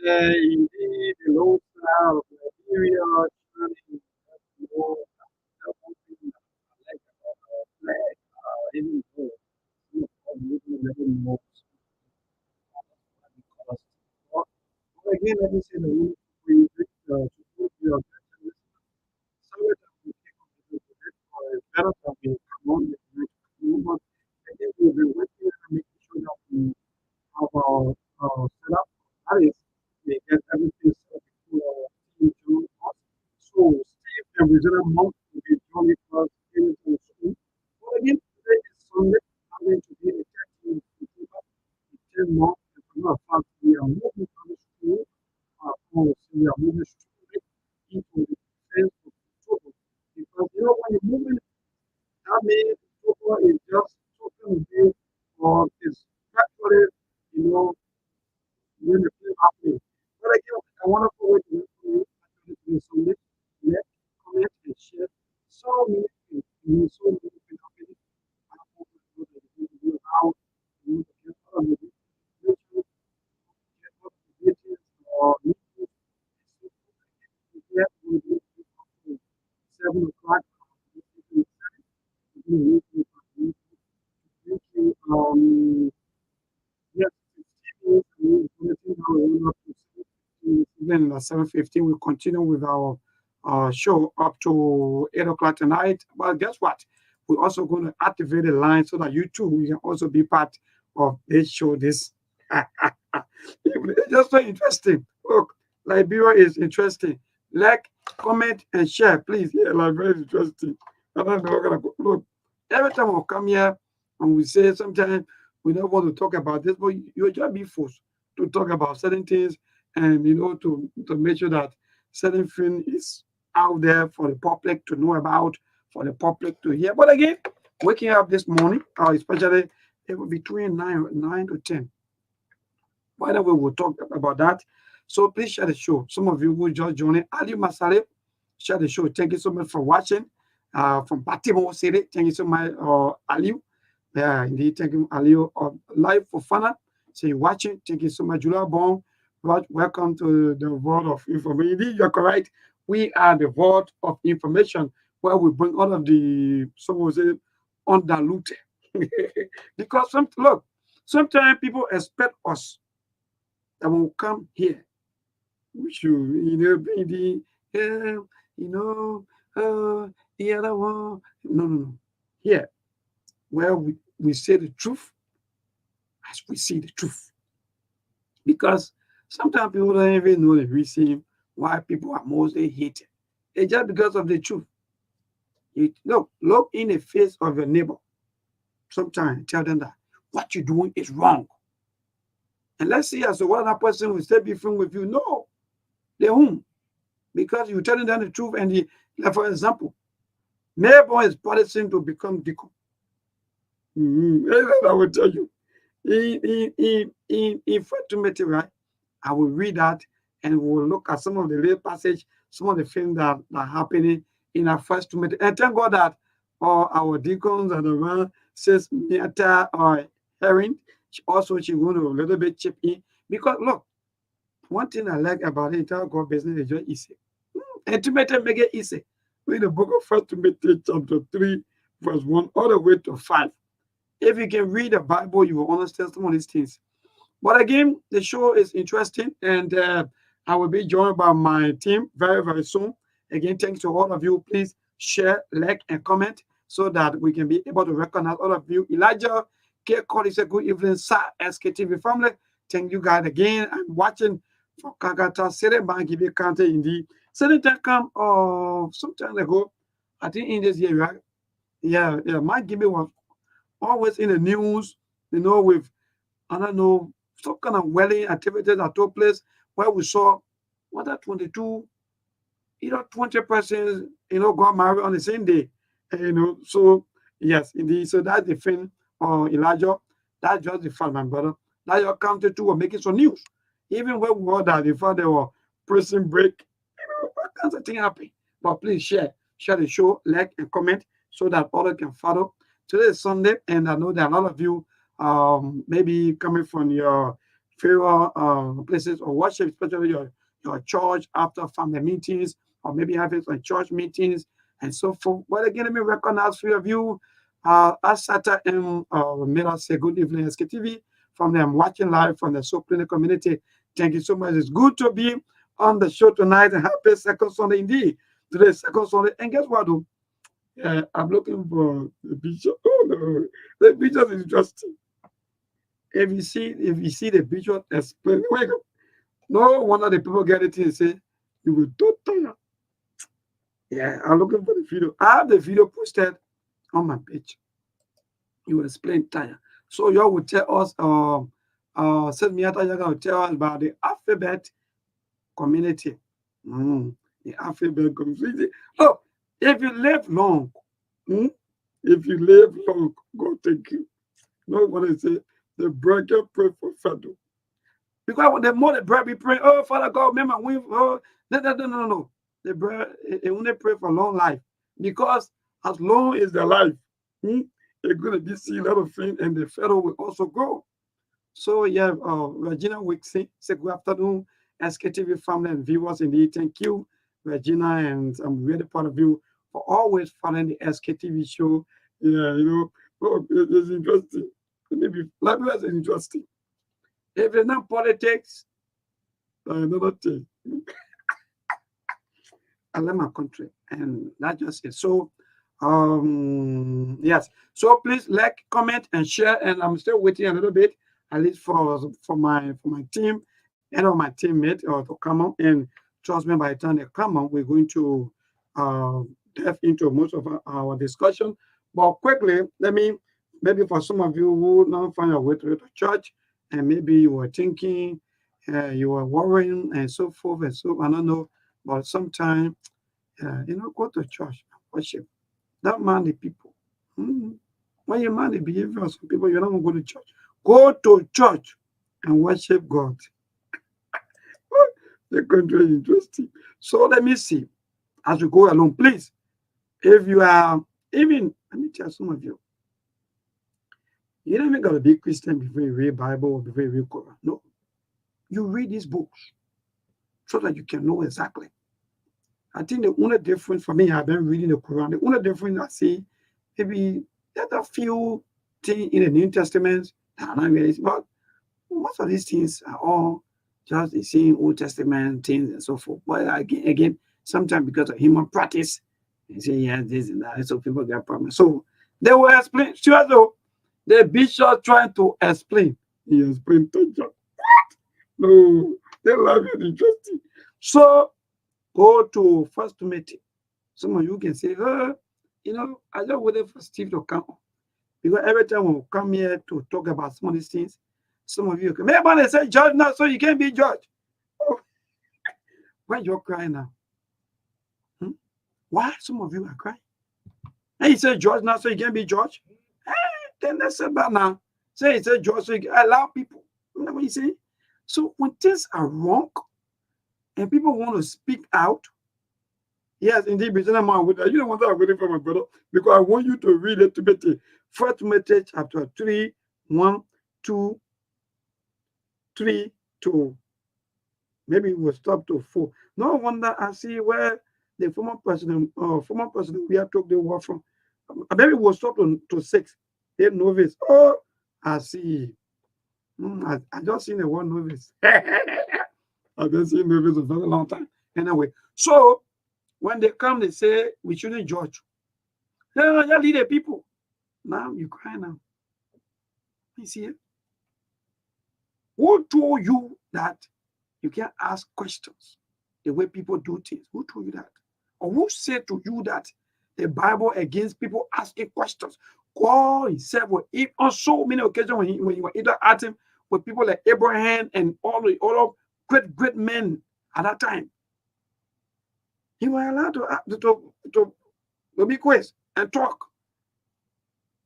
indeed, the low side of Liberia, China, more, that one thing that I like about our flag, even though some of our movement never knows because, but again, let me say the rule for you, to put your attention, sorry that we take on the it, or it's better that we come on with the next but again, we've been working and making sure that we have our setup. That is, we get everything set up before our team join us. So, Steve and Regina Monk will be joining us anytime soon. But again, today is Sunday. I'm going to be the 13th of October, the 10th month. As a matter of fact, we are moving from the school. We are moving straight into the 10th of October. Because, when you're moving, that means October is just talking again, or it's actually, you know, when the film happening. But again, I want to forward to you actually to so let comment and share so many things. So many things happening. I hope you know that you can do how you get out of the situation, get out of the meetings or meetings. Yeah, we'll do it 7 o'clock. We'll do it. Thank you. Yes, 15 minutes. We're going to even at 7:15, we continue with our show up to 8 o'clock tonight. But guess what? We're also going to activate the line so that you too you can also be part of this show. This it's just so interesting. Look, Liberia is interesting. Like, comment, and share, please. Yeah, Liberia is interesting. I don't know. We're gonna go. Look, every time we come here and we say sometimes we don't want to talk about this, but you just be forced to talk about certain things and to make sure that certain thing is out there for the public to know about, for the public to hear. But again, waking up this morning, especially it will be between 9 to 10. By the way, we'll talk about that. So please share the show. Some of you will just join in. Ali Masale, share the show. Thank you so much for watching. From Baltimore City, thank you so much, Ali. Yeah, indeed. Thank you, Ali. Live for Fana. So you're watching. Thank you so much, Julia Bon. Welcome to the world of information. Indeed, you're correct. We are the world of information where we bring all of the, so we say, undiluted. Because look, sometimes people expect us that when we come here, we should, bring the, you know, the other one. No, no, no. Here, where we say the truth as we see the truth. Because sometimes people don't even know the reason why people are mostly hated. It's just because of the truth. Look in the face of your neighbor. Sometimes tell them that what you're doing is wrong. And let's see as to what that person will say different with you. No, they won't. Because you're telling them the truth. And like for example, neighbor is practicing to become deacon. I will tell you. In First Timothy, right? I will read that and we'll look at some of the real passage, some of the things that are happening in our First Timothy. And thank God that all our deacons and the man says Miata or Herring, she going to a little bit chip in. Because look, one thing I like about the entire God business is just easy. And Timothy make it easy. Read the book of First Timothy chapter 3, verse 1, all the way to 5. If you can read the Bible, you will understand some of these things. But again, the show is interesting, and I will be joined by my team very, very soon. Again, thanks to all of you. Please share, like, and comment so that we can be able to recognize all of you. Elijah, K. Call is a good evening, sir. Sktv family. Thank you guys again. I'm watching from Kagata City, Bangibi County, indeed. Certain time come some time ago, I think in this year, right? Yeah, my Gibby was always in the news, with, I don't know, some kind of wedding activities that took place where we saw what that 22, 20 persons, got married on the same day. So yes, indeed. So that's the thing, Elijah. That's just the fact, my brother. That your county too were making some news. Even when we were that before they were prison break, what kinds of thing happen. But please share the show, like and comment so that others can follow. Today is Sunday, and I know that a lot of you maybe coming from your favorite places of worship, especially your church after family meetings, or maybe having some church meetings and so forth. But again, let me recognize few of you. Asata M. Miller say good evening, SKTV. From them watching live from the So Clinic community. Thank you so much. It's good to be on the show tonight and happy second Sunday indeed. Today's second Sunday. And guess what? I'm looking for the picture. Oh no, the picture is interesting. If you see the picture, explain. No wonder the people get it and say you will don't tire. Yeah, I'm looking for the video. I have the video posted on my page. You will explain tire. So y'all will tell us. Send me after you're gonna tell us about the alphabet community. The alphabet community. Oh, if you live long, if you live long, God take you. No one say the brother pray for Fado. Because the more the brother be praying, oh Father God, remember we no. The brother they only pray for long life. Because as long as the life, they're gonna be seeing a lot of things and the fellow will also grow. So yeah, Regina Wixie, say good afternoon, SKTV family and viewers. Indeed, thank you, Regina, and I'm really proud of you for always following the SKTV show. Yeah, it's interesting. Maybe life is interesting. If it's not politics, another thing. I love my country, and that's just it. So, yes. So please like, comment, and share. And I'm still waiting a little bit, at least for my team and all my teammates to come on. And trust me, by the time they come on, we're going to delve into most of our discussion. But quickly, maybe for some of you who now find your way to the church, and maybe you were thinking, you were worrying, and so forth and so. I don't know, but sometimes, go to church and worship. Don't mind the people. When you mind the behavior of some people, you're not going to go to church. Go to church and worship God. The country is interesting. So let me see. As we go along, please, if you are even, let me tell some of you, you don't even got to be Christian before you read Bible or before you read Quran. No. You read these books so that you can know exactly. I think the only difference for me, I've been reading the Quran, the only difference I see, maybe there's a few things in the New Testament that are not really, but most of these things are all just the same Old Testament things and so forth. But again, sometimes because of human practice, they say, yeah, this and that, so people get problems. So they will explain, sure though, the bishop trying to explain. He explained to John. No, they love it interesting. So go to First Timothy. Some of you can say, I just waited for Steve to come. Because every time we come here to talk about some of these things, some of you can, maybe they say judge now, so you can't be judged. Oh, why you're crying now? Why some of you are crying? And he said judge now, so you can't be judged. Then let's say about now. Say he said judge, so you can allow people. You know what you say? So when things are wrong and people want to speak out, yes, indeed, you don't want that I'm waiting for my brother, because I want you to read it to Timothy. First Timothy chapter 3, 1, 2, 3 to maybe we'll stop to 4. No wonder I see where the former president we have took the word from. Maybe we'll stop to 6. 8 novice. Oh, I see. I just seen the word novice. I've been seeing novice for a very long time. Anyway, so when they come, they say we shouldn't judge. No, you lead the people. Now you cry now. You see it? Who told you that you can't ask questions the way people do things? Who told you that? Or who said to you that the Bible against people asking questions? God himself will eat on so many occasions when you were interacting with people like Abraham and all of great men at that time. You were allowed to be quiz and talk.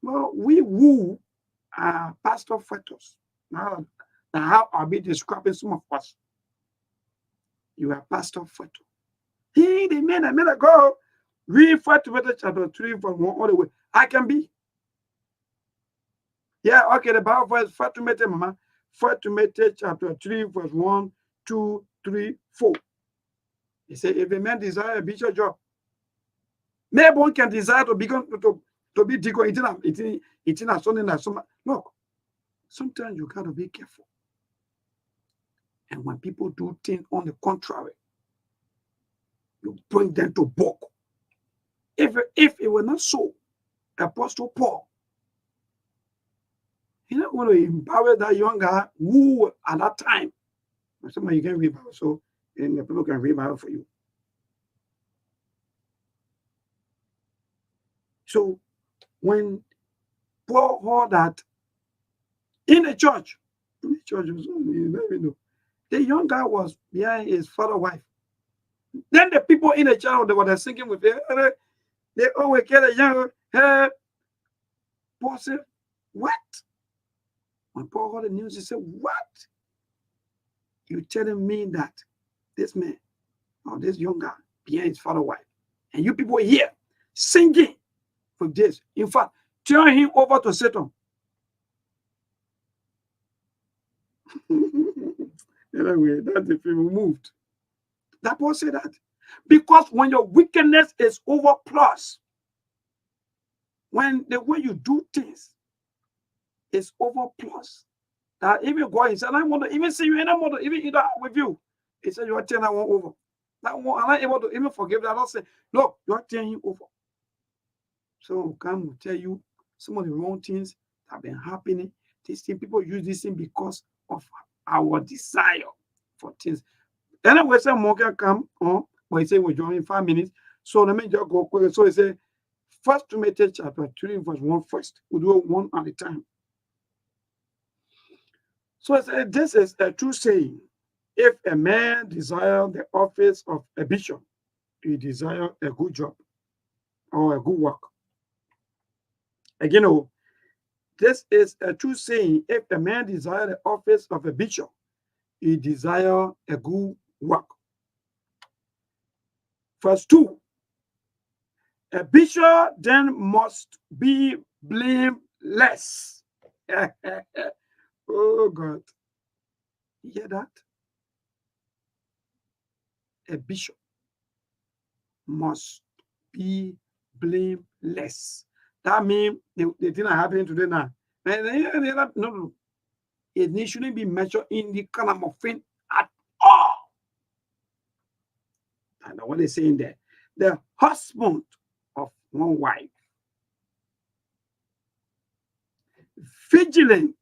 Well, we who are pastor fetus. Now how are we describing some of us? You are pastor fetus. He, the man that made a go, read 1 Timothy chapter 3 from 1 all the way. I can be. Yeah, okay, the Bible verse 1 Timothy, mama. 1 Timothy chapter 3, verse 1, 2, 3, 4. He said, if a man desire a bishop job, maybe one can desire to become to be deacon. It's not something that some look. Sometimes you gotta be careful. And when people do things on the contrary, you bring them to book. If it were not so, Apostle Paul, he's not going to empower that young guy who at that time, somebody you can read Bible, so and the people can read Bible for you. So when Paul heard that in the church, the young guy was behind his father's wife. Then the people in the church, they were singing with him. They always get a young Paul said, what? When Paul heard the news, he said, what? You telling me that this man or this young guy behind his father's wife, and you people here singing with this. In fact, turn him over to Satan. Anyway, that's the film moved. That Paul said that. Because when your wickedness is over plus, when the way you do things is over plus, that even God himself, I want to even see you and I want to even eat that with you. He said, you are turning that one over. That one, I'm not able to even forgive that. I'll say, look, you are turning him over. So come will tell you some of the wrong things that have been happening. These things, people use this thing because of our desire for things. Anyway, some more can come on, but he said we're joining 5 minutes. So let me just go quick. So he said, 1 Timothy chapter 3, verse 1 first. We'll do it one at a time. So I said, this is a true saying. If a man desire the office of a bishop, he desire a good job or a good work. Again, this is a true saying. If a man desire the office of a bishop, he desire a good work. Verse 2. A bishop then must be blameless. Oh God. You hear that? A bishop must be blameless. That means the thing that happening today now. No. It shouldn't be measured in the column of thing at all. I know what they're saying there. The husband of one wife, vigilant.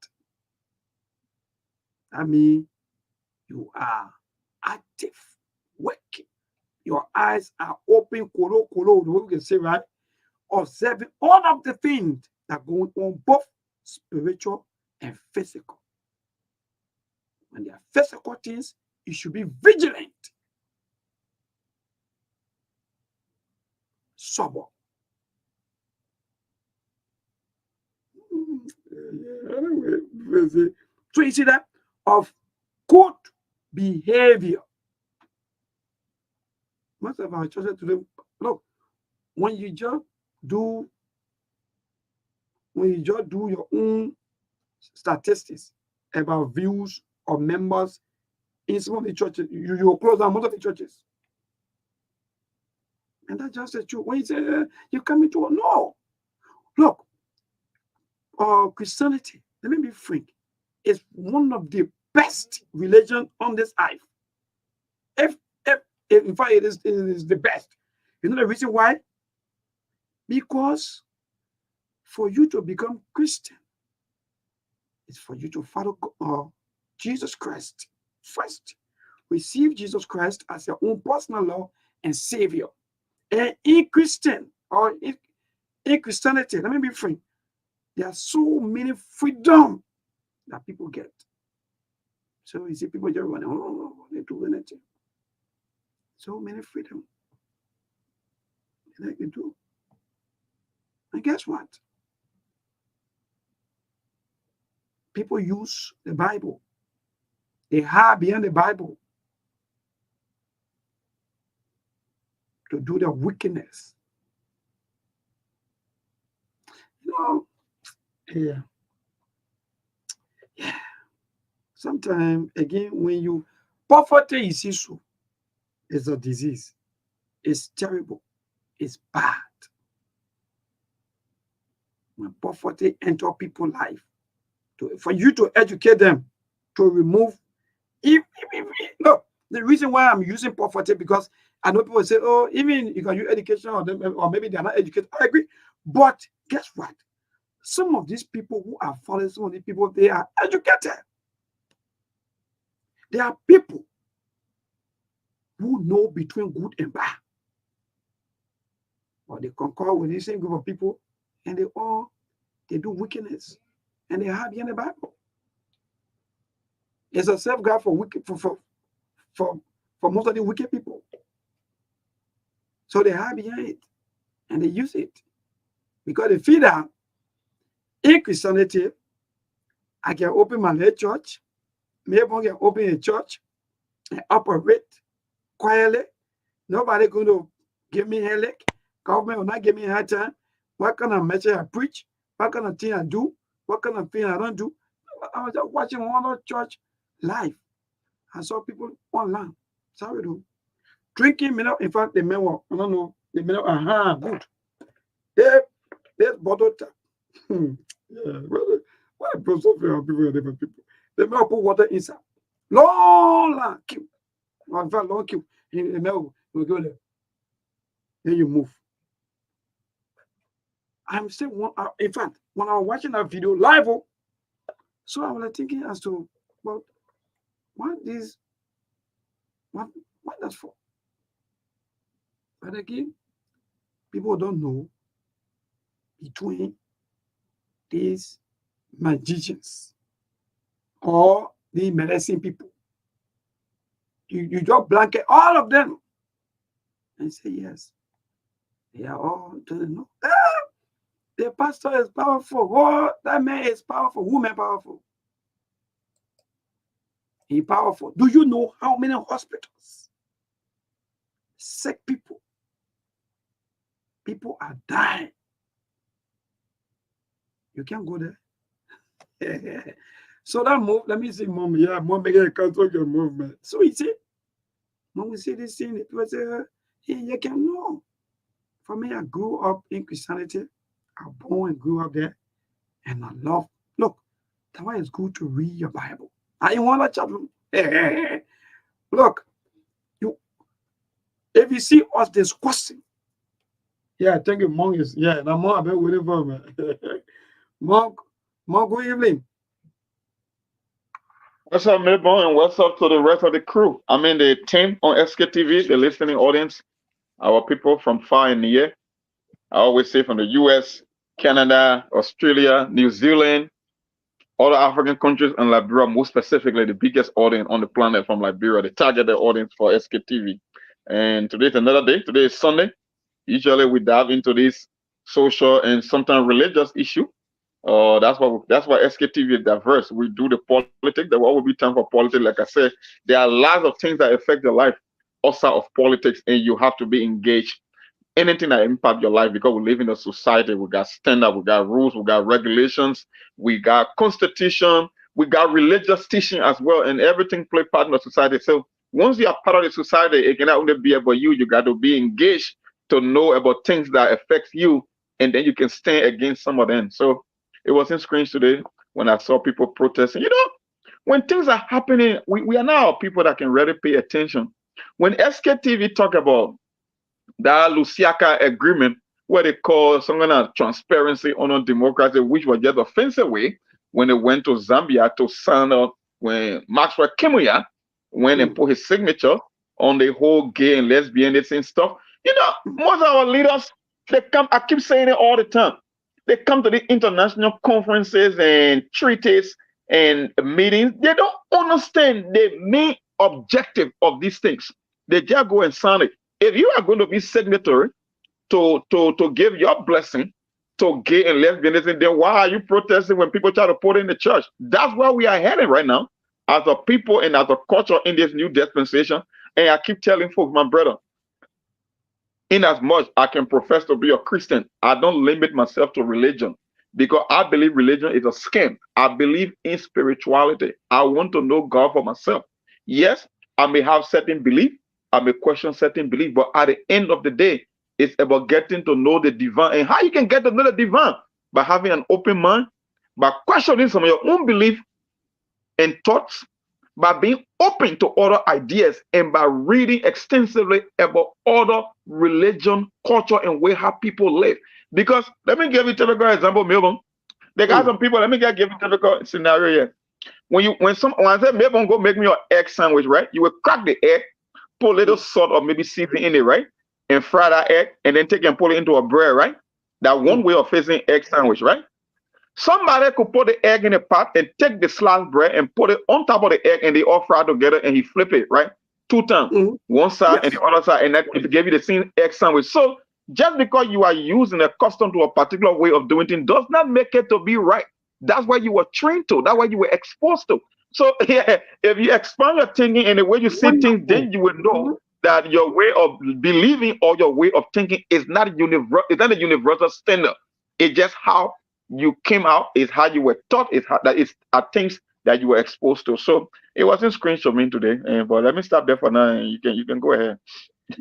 I mean, you are active, working. Your eyes are open, we can say, right? Observing all of the things that are going on, both spiritual and physical. When there are physical things, you should be vigilant. Sober. So you see that? Of good behavior. Most of our churches today, look, when you just do your own statistics about views of members in some of the churches, you will close down most of the churches. And that's just the truth. When you say you come into no, look, Christianity, let me be frank, is one of the best religions on this earth. If in fact it is the best. You know the reason why? Because for you to become Christian, it's for you to follow Jesus Christ first. Receive Jesus Christ as your own personal Lord and Savior. And in Christianity, let me be frank, there are so many freedom that people get. So you see people just running, they do anything. So many freedom. Like they do. And guess what? People use the Bible. They hide behind the Bible to do their wickedness. You know, yeah. sometimes again when you poverty is issue, it's a disease. It's terrible. It's bad. When poverty enter people's life, for you to educate them, to remove no, the reason why I'm using poverty because I know people say, oh, even you can use education or them, or maybe they're not educated. I agree. But guess what? Some of these people who are following some of these people, they are educated. They are people who know between good and bad. Or they concur with the same group of people and they do wickedness. And they have in the Bible. It's a safeguard for wicked for most of the wicked people. So they hide behind it and they use it. Because they feel that in Christianity, I can open my little church, maybe I can open a church and operate quietly. Nobody going to give me headache. Government will not give me a hard time. What kind of message I preach? What kind of thing I do? What kind of thing I don't do? I was just watching one of church live. I saw people online. Sorry, do drinking me in fact, the men were, I don't know, the men were, good. There's bottle tap. Yeah, what a philosophy of people are different people. The men put water inside. Long queue. In fact, long queue. The men will go there. Then you move. I'm still one. In fact, when I was watching that video live, so I was thinking as to, well, what that's for? But again, people don't know between these magicians or the medicine people. You just blanket all of them and say yes. They are all doing no. The pastor is powerful. Oh, that man is powerful. Woman powerful. He powerful. Do you know how many hospitals, sick people are dying? You can't go there. So that move, let me see, mom. Yeah, mom, make a control your movement. So you see, when we see this thing, it was you can know. For me, I grew up in Christianity. I was born and grew up there, and I love. Look, that's why it's good to read your Bible. I want to chapter. Look, if you see us discussing, yeah, thank you, Monk is yeah. Now, Monk, I've been waiting for me. Monk, good evening. What's up, Midbone, and what's up to the rest of the crew? I mean, the team on SKTV, the listening audience, our people from far and near. I always say from the US, Canada, Australia, New Zealand, other African countries, and Liberia, most specifically, the biggest audience on the planet from Liberia, the targeted audience for SKTV. And today's another day. Today is Sunday. Usually we dive into this social and sometimes religious issue. That's why SKTV is diverse. We do the politics. There will always be time for politics. Like I said, there are lots of things that affect your life outside of politics, and you have to be engaged. Anything that impact your life because we live in a society. We got standard, we got rules, we got regulations, we got constitution, we got religious teaching as well, and everything play part in the society. So once you are part of the society, it cannot only be about you. You got to be engaged to know about things that affect you, and then you can stand against some of them. So it was in screens today when I saw people protesting. When things are happening, we are now people that can really pay attention. When SKTV talk about that Lusiaka agreement, where they call some kind of transparency on democracy, which was just a fancy way when they went to Zambia to sign up when Maxwell Kimuya went and put his signature on the whole gay and lesbian and stuff. Most of our leaders, they come, I keep saying it all the time. They come to the international conferences and treaties and meetings. They don't understand the main objective of these things. They just go and sign it. If you are going to be signatory to give your blessing to gay and lesbianism, then why are you protesting when people try to put it in the church? That's where we are heading right now as a people and as a culture in this new dispensation. And I keep telling folks, my brother, in as much I can profess to be a Christian, I don't limit myself to religion. because I believe religion is a scam. I believe in spirituality. I want to know God for myself. Yes, I may have certain belief, I may question certain belief, but at the end of the day, it's about getting to know the divine. And how you can get to know the divine? By having an open mind, by questioning some of your own belief and thoughts, by being open to other ideas, and by reading extensively about other religion, culture, and way how people live. Because let me give you a typical example, Melvin. They got Mm. some people. Let me give you a typical scenario here. When I say Melvin go make me an egg sandwich, right? You will crack the egg, put a little salt or maybe seasoning in it, right? And fry that egg, and then take and put it into a bread, right? That one Mm. way of fixing egg sandwich, right? Somebody could put the egg in a pot and take the sliced bread and put it on top of the egg, and they all fry together, and he flip it, right? Two times, Mm. one side and the Yes. other side, and that it gave you the same egg sandwich. So just because you are using a custom to a particular way of doing things does not make it to be right. That's what you were trained to. That's what you were exposed to. So yeah, if you expand your thinking and the way you see things, Wonderful. then you will know Mhm. that your way of believing or your way of thinking is not universal. It's not a universal standard. It's just how you came out, is how you were taught, is how that is are things that you were exposed to. So it wasn't screenshot for me today, but let me stop there for now, and you can go ahead.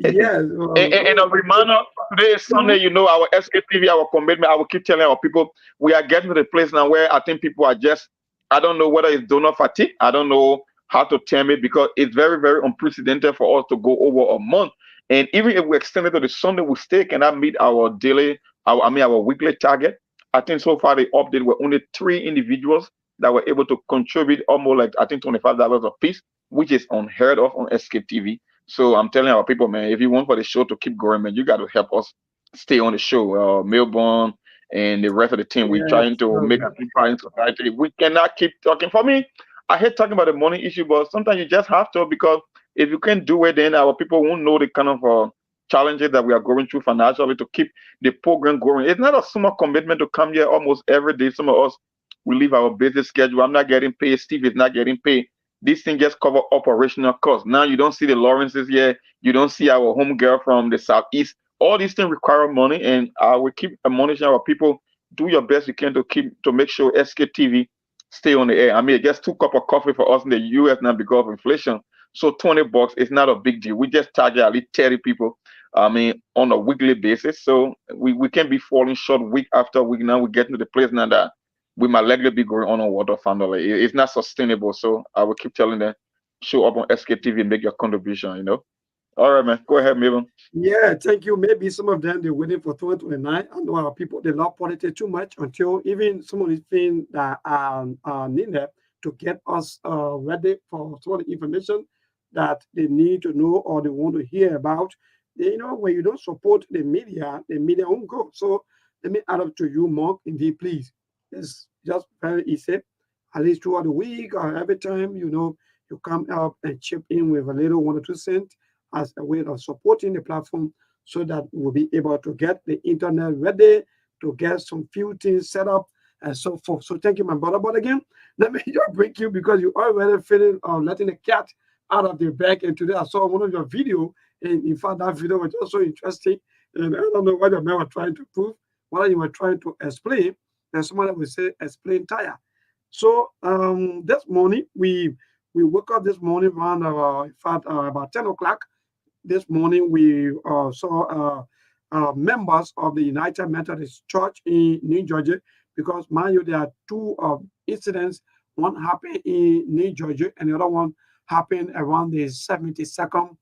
and, Yes. and a reminder, today is Sunday. Mhm. You know our SKTV, our commitment. I will keep telling our people we are getting to the place now where I think people are just. I don't know whether it's donor fatigue. I don't know how to term it because it's very very unprecedented for us to go over a month. And even if we extend it to the Sunday, we still cannot meet our daily, our weekly target. I think so far the update were only 3 individuals that were able to contribute almost like I think $25 a piece, which is unheard of on SKTV. So I'm telling our people, man, if you want for the show to keep going, man, you got to help us stay on the show. Melbourne and the rest of the team, we're trying Yes. to make an impact in society. We cannot keep talking. For me, I hate talking about the money issue, but sometimes you just have to because if you can't do it, then our people won't know the kind of challenges that we are going through financially to keep the program going. It's not a small commitment to come here almost every day. Some of us we leave our busy schedule. I'm not getting paid. Steve is not getting paid. This thing just cover operational costs. Now you don't see the Lawrences here. You don't see our home girl from the southeast. All these things require money, and I will keep admonishing our people. Do your best you can to make sure SKTV stay on the air. I mean, it just 2 cup of coffee for us in the US now because of inflation. So $20 is not a big deal. We just target at least 30 people. I mean, on a weekly basis. So we can't be falling short week after week. Now we're getting to the place now that we might likely be going on water family. It's not sustainable. So I will keep telling them, show up on SKTV and make your contribution. All right, man. Go ahead, Mabel. Yeah, thank you. Maybe some of them they're waiting for 2029. I know our people they love politics too much until even some of the things that are needed to get us ready for some of the information that they need to know or they want to hear about. When you don't support the media won't go. So let me add up to you, Mark. Indeed, please. It's just very easy. At least throughout the week or every time, you come up and chip in with a little 1 or 2 cents as a way of supporting the platform so that we'll be able to get the internet ready, to get some few things set up and so forth. So thank you, my brother. But again, let me just break you because you already feeling letting the cat out of the bag. And today I saw one of your video, and in fact, that video was just so interesting. And I don't know what the man was trying to prove, what you were trying to explain. And somebody will say, explain tire. So this morning, we woke up this morning around in fact, about 10 o'clock this morning, we saw members of the United Methodist Church in New Jersey, because, mind you, there are two incidents. One happened in New Jersey, and the other one happened around the 72nd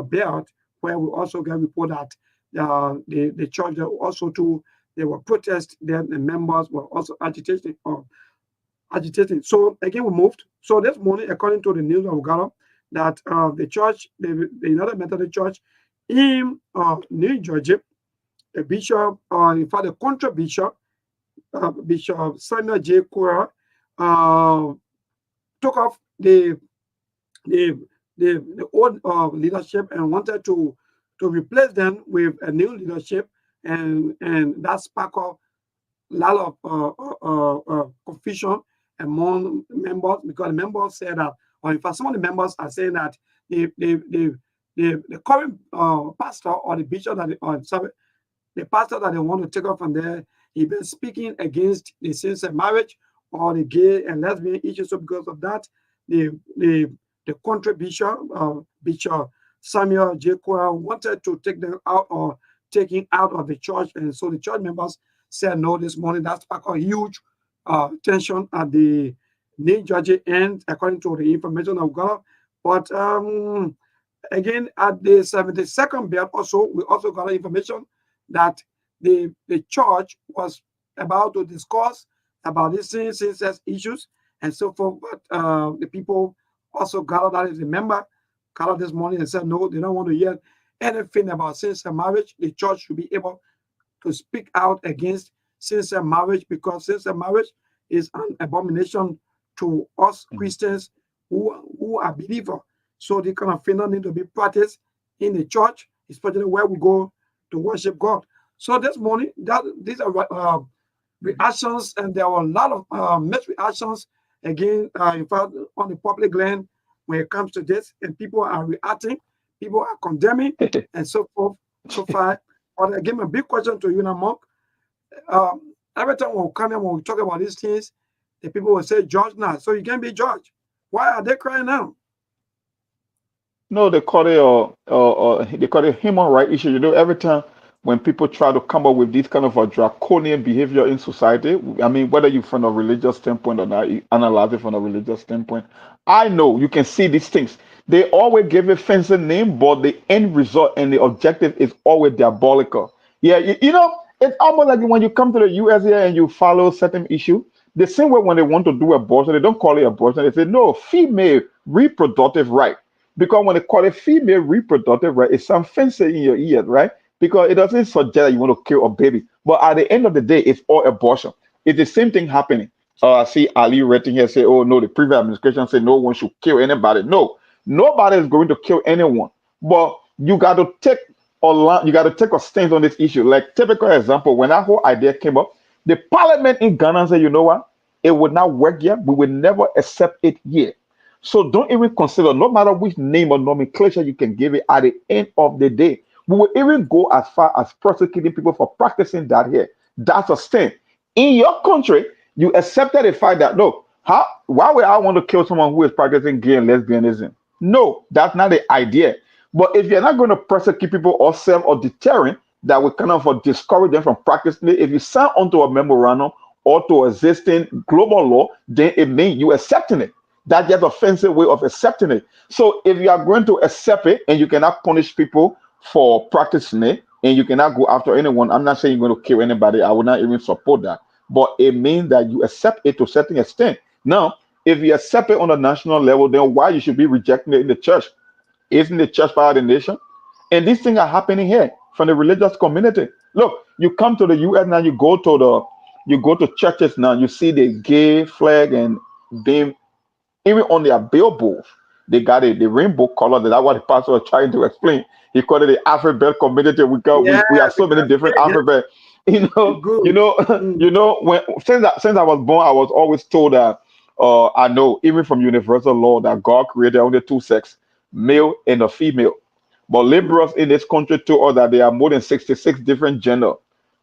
belt, where we also get report that the church also too, they were protesting, then the members were also agitating. So again, we moved. So this morning, according to the news of Ghana, that the church, the United Methodist Church in New Jersey, the bishop, in fact, the country bishop, Bishop Samuel J. Cora, took off the, the old leadership and wanted to replace them with a new leadership, and that sparked a lot of confusion among members, because the members said that, or in fact, some of the members are saying that the current pastor or the bishop that or sorry, the pastor that they want to take off from there even speaking against the same-sex marriage or the gay and lesbian issues. So because of that, the the the country bishop, Bishop Samuel J. Coyle, wanted to take them out or taking out of the church, and so the church members said no this morning. That's sparked a huge tension at the New Jersey end, according to the information I've got. But again, at the 72nd belt, also we also got information that the church was about to discuss about these same-sex issues and so forth. But the people also gathered that as a member gathered this morning and said no, they don't want to hear anything about same-sex marriage. The church should be able to speak out against same-sex marriage because same-sex marriage is an abomination to us Christians who are believers. So the kind of thing don't need to be practiced in the church, especially where we go to worship God. So this morning, these are reactions, and there were a lot of mixed reactions again, in fact, on the public land when it comes to this, and people are reacting, people are condemning, and so forth, so far. But again, a big question to you now, Mark. Every time we come here, when we talk about these things, the people will say, judge not. So you can be judged. Why are they crying now? No, they call it human right issue. Every time when people try to come up with this kind of a draconian behavior in society, I mean, whether you from a religious standpoint or not, you analyze it from a religious standpoint. I know you can see these things. They always give a fancy name, but the end result and the objective is always diabolical. Yeah, it's almost like when you come to the US here and you follow certain issue. The same way when they want to do abortion, they don't call it abortion. They say no, female reproductive right. Because when they call it female reproductive right, it sounds fancy in your ears, right? Because it doesn't suggest that you want to kill a baby. But at the end of the day, it's all abortion. It's the same thing happening. I see Ali writing here say, oh no, the previous administration said no one should kill anybody. No, nobody is going to kill anyone. But you got to take a stance on this issue. Like typical example, when that whole idea came up, the parliament in Ghana said, you know what? It would not work yet. We will never accept it here. So don't even consider, no matter which name or nomenclature you can give it, at the end of the day, we will even go as far as prosecuting people for practicing that here. That's a sin. In your country, you accepted the fact that, no, why would I want to kill someone who is practicing gay and lesbianism? No, that's not the idea. But if you're not going to persecute people or serve or deterrent that will kind of discourage them from practicing it, if you sign onto a memorandum or to existing global law, then it means you accepting it. That's just a fancy way of accepting it. So if you are going to accept it and you cannot punish people for practicing it and you cannot go after anyone, I'm not saying you're going to kill anybody. I would not even support that. But it means that you accept it to a certain extent. Now, if you accept it on a national level, then why you should be rejecting it in the church? Isn't the church part of the nation? And these things are happening here from the religious community. Look, you come to the US now, you go to churches now, you see the gay flag and being even on their billboards, they got it, the rainbow color. That's what the pastor was trying to explain. He called it the alphabet community. Yeah, We have so many different yeah, alphabet. good. Mm. When since I was born, I was always told that I know even from universal law that God created only two sex, male and a female. But liberals in this country told us that there are more than 66 different gender.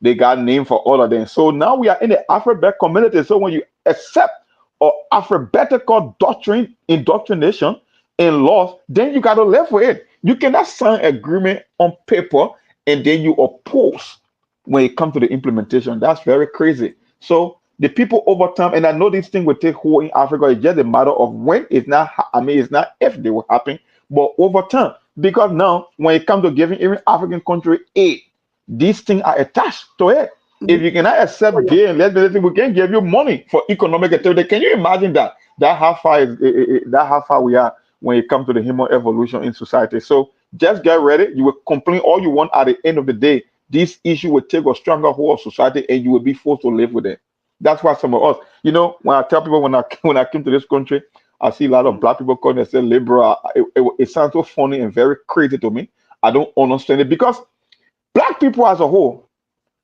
They got name for all of them. So now we are in the alphabet community. So when you accept or alphabetical doctrine, indoctrination, and laws, then you got to live with it. You cannot sign agreement on paper and then you oppose when it comes to the implementation. That's very crazy. So the people over time, and I know this thing will take hold in Africa. It's just a matter of when. It's not. I mean, it's not if they will happen, but over time. Because now, when it comes to giving even African country aid, these things are attached to it. If Mm. you cannot Oh, accept yeah. gay and lesbian, we can give you money for economic activity. Can you imagine that? That how far we are when it comes to the human evolution in society. So just get ready. You will complain all you want. At the end of the day, this issue will take a stronger hold of society, and you will be forced to live with it. That's why some of us, when I tell people when I came to this country, I see a lot of black people calling themselves liberal. It sounds so funny and very crazy to me. I don't understand it because black people as a whole,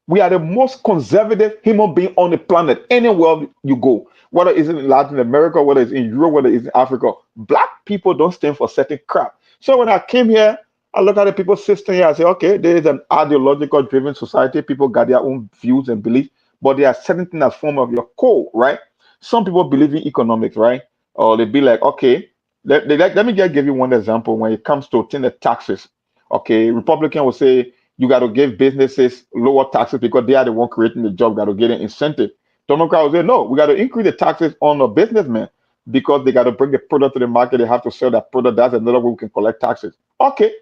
we are the most conservative human being on the planet. Anywhere you go, whether it's in Latin America, whether it's in Europe, whether it's in Africa, black people don't stand for certain crap. So when I came here, I look at the people system here. I say, okay, there is an ideological driven society. People got their own views and beliefs. but there are certain things that form of your core, right? Some people believe in economics, right? Or they be like, okay, let me just give you one example when it comes to the taxes. Okay, Republican will say you got to give businesses lower taxes because they are the one creating the job, got to get an incentive. Democrat will say, no, we got to increase the taxes on the businessmen because they got to bring the product to the market. They have to sell that product. That's another way we can collect taxes. Okay,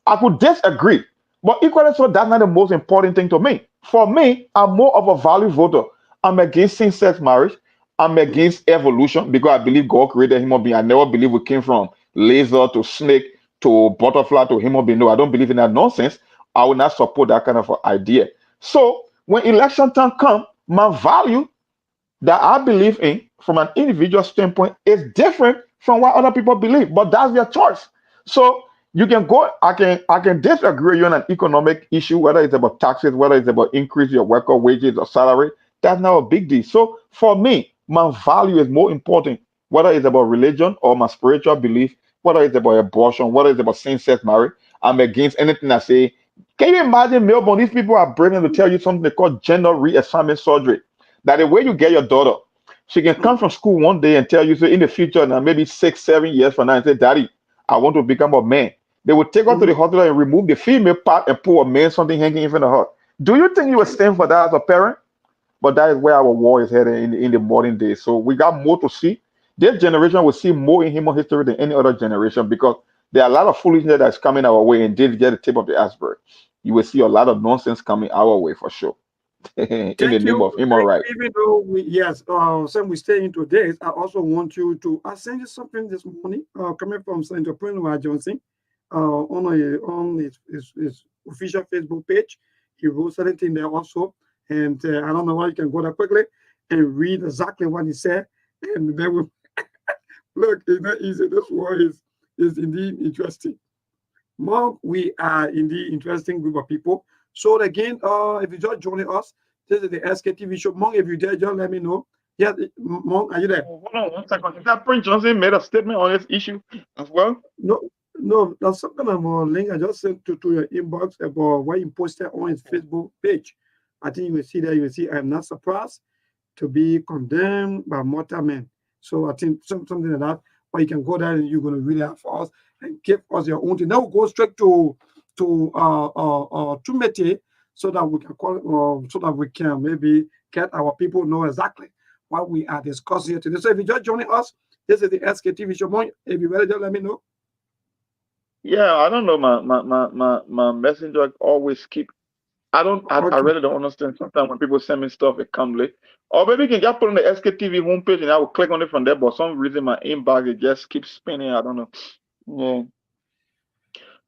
I could disagree, but equally so, that's not the most important thing to me. For me, I'm more of a value voter. I'm against same-sex marriage. I'm against evolution because I believe God created human being. I never believe we came from laser to snake to butterfly to human being. No, I don't believe in that nonsense. I will not support that kind of idea. So when election time comes, my value that I believe in from an individual standpoint is different from what other people believe, but that's their choice. So you can go, I can disagree with you on an economic issue, whether it's about taxes, whether it's about increase your worker wages or salary. That's not a big deal. So for me, my value is more important, whether it's about religion or my spiritual belief, whether it's about abortion, whether it's about same-sex marriage. I'm against anything that say, can you imagine Melbourne? These people are bringing to tell you something they call gender reassignment surgery. That the way you get your daughter, she can come from school one day and tell you, so in the future, now maybe 6, 7 years from now, and say, Daddy, I want to become a man. They will take her to the hospital and remove the female part and put a man something hanging in front of her. Do you think you would stand for that as a parent? But that is where our war is headed in the modern day. So we got more to see. This generation will see more in human history than any other generation because there are a lot of foolishness that's coming our way, and this get the tip of the iceberg. You will see a lot of nonsense coming our way for sure. In the Thank name you. of human Thank rights. you. Even though since we stay into this, I also want you to. I sent you something this morning, coming from Senator Prince Johnson, on his official Facebook page. He wrote something there also, and I don't know why you can go there quickly and read exactly what he said, and then we look. It's not easy. This war is indeed interesting. Mom, we are indeed interesting group of people. So again, if you just joining us, this is the SKTV show. Mom, if you dare, just let me know. Yeah, Mom, are you there? Oh, hold on 1 second. Is that Prince Johnson made a statement on this issue as well? No, no, that's some kind of a link I just sent to your inbox about what he posted on his Facebook page. I think you will see there, you will see, I am not surprised to be condemned by mortal men. So I think something like that. Or you can go there and you're going to read it out for us and give us your own thing. Now we'll go straight to Mete so that we can call so that we can maybe get our people know exactly what we are discussing here today. So if you just joining us, this is the SKTV show. If you ready, just let me know. Yeah, I don't know. My messenger always keep. I Okay. really don't understand. Sometimes when people send me stuff, it come late. Or maybe you can just put on the SKTV homepage and I will click on it from there. But some reason my inbox it just keeps spinning. I don't know. Yeah.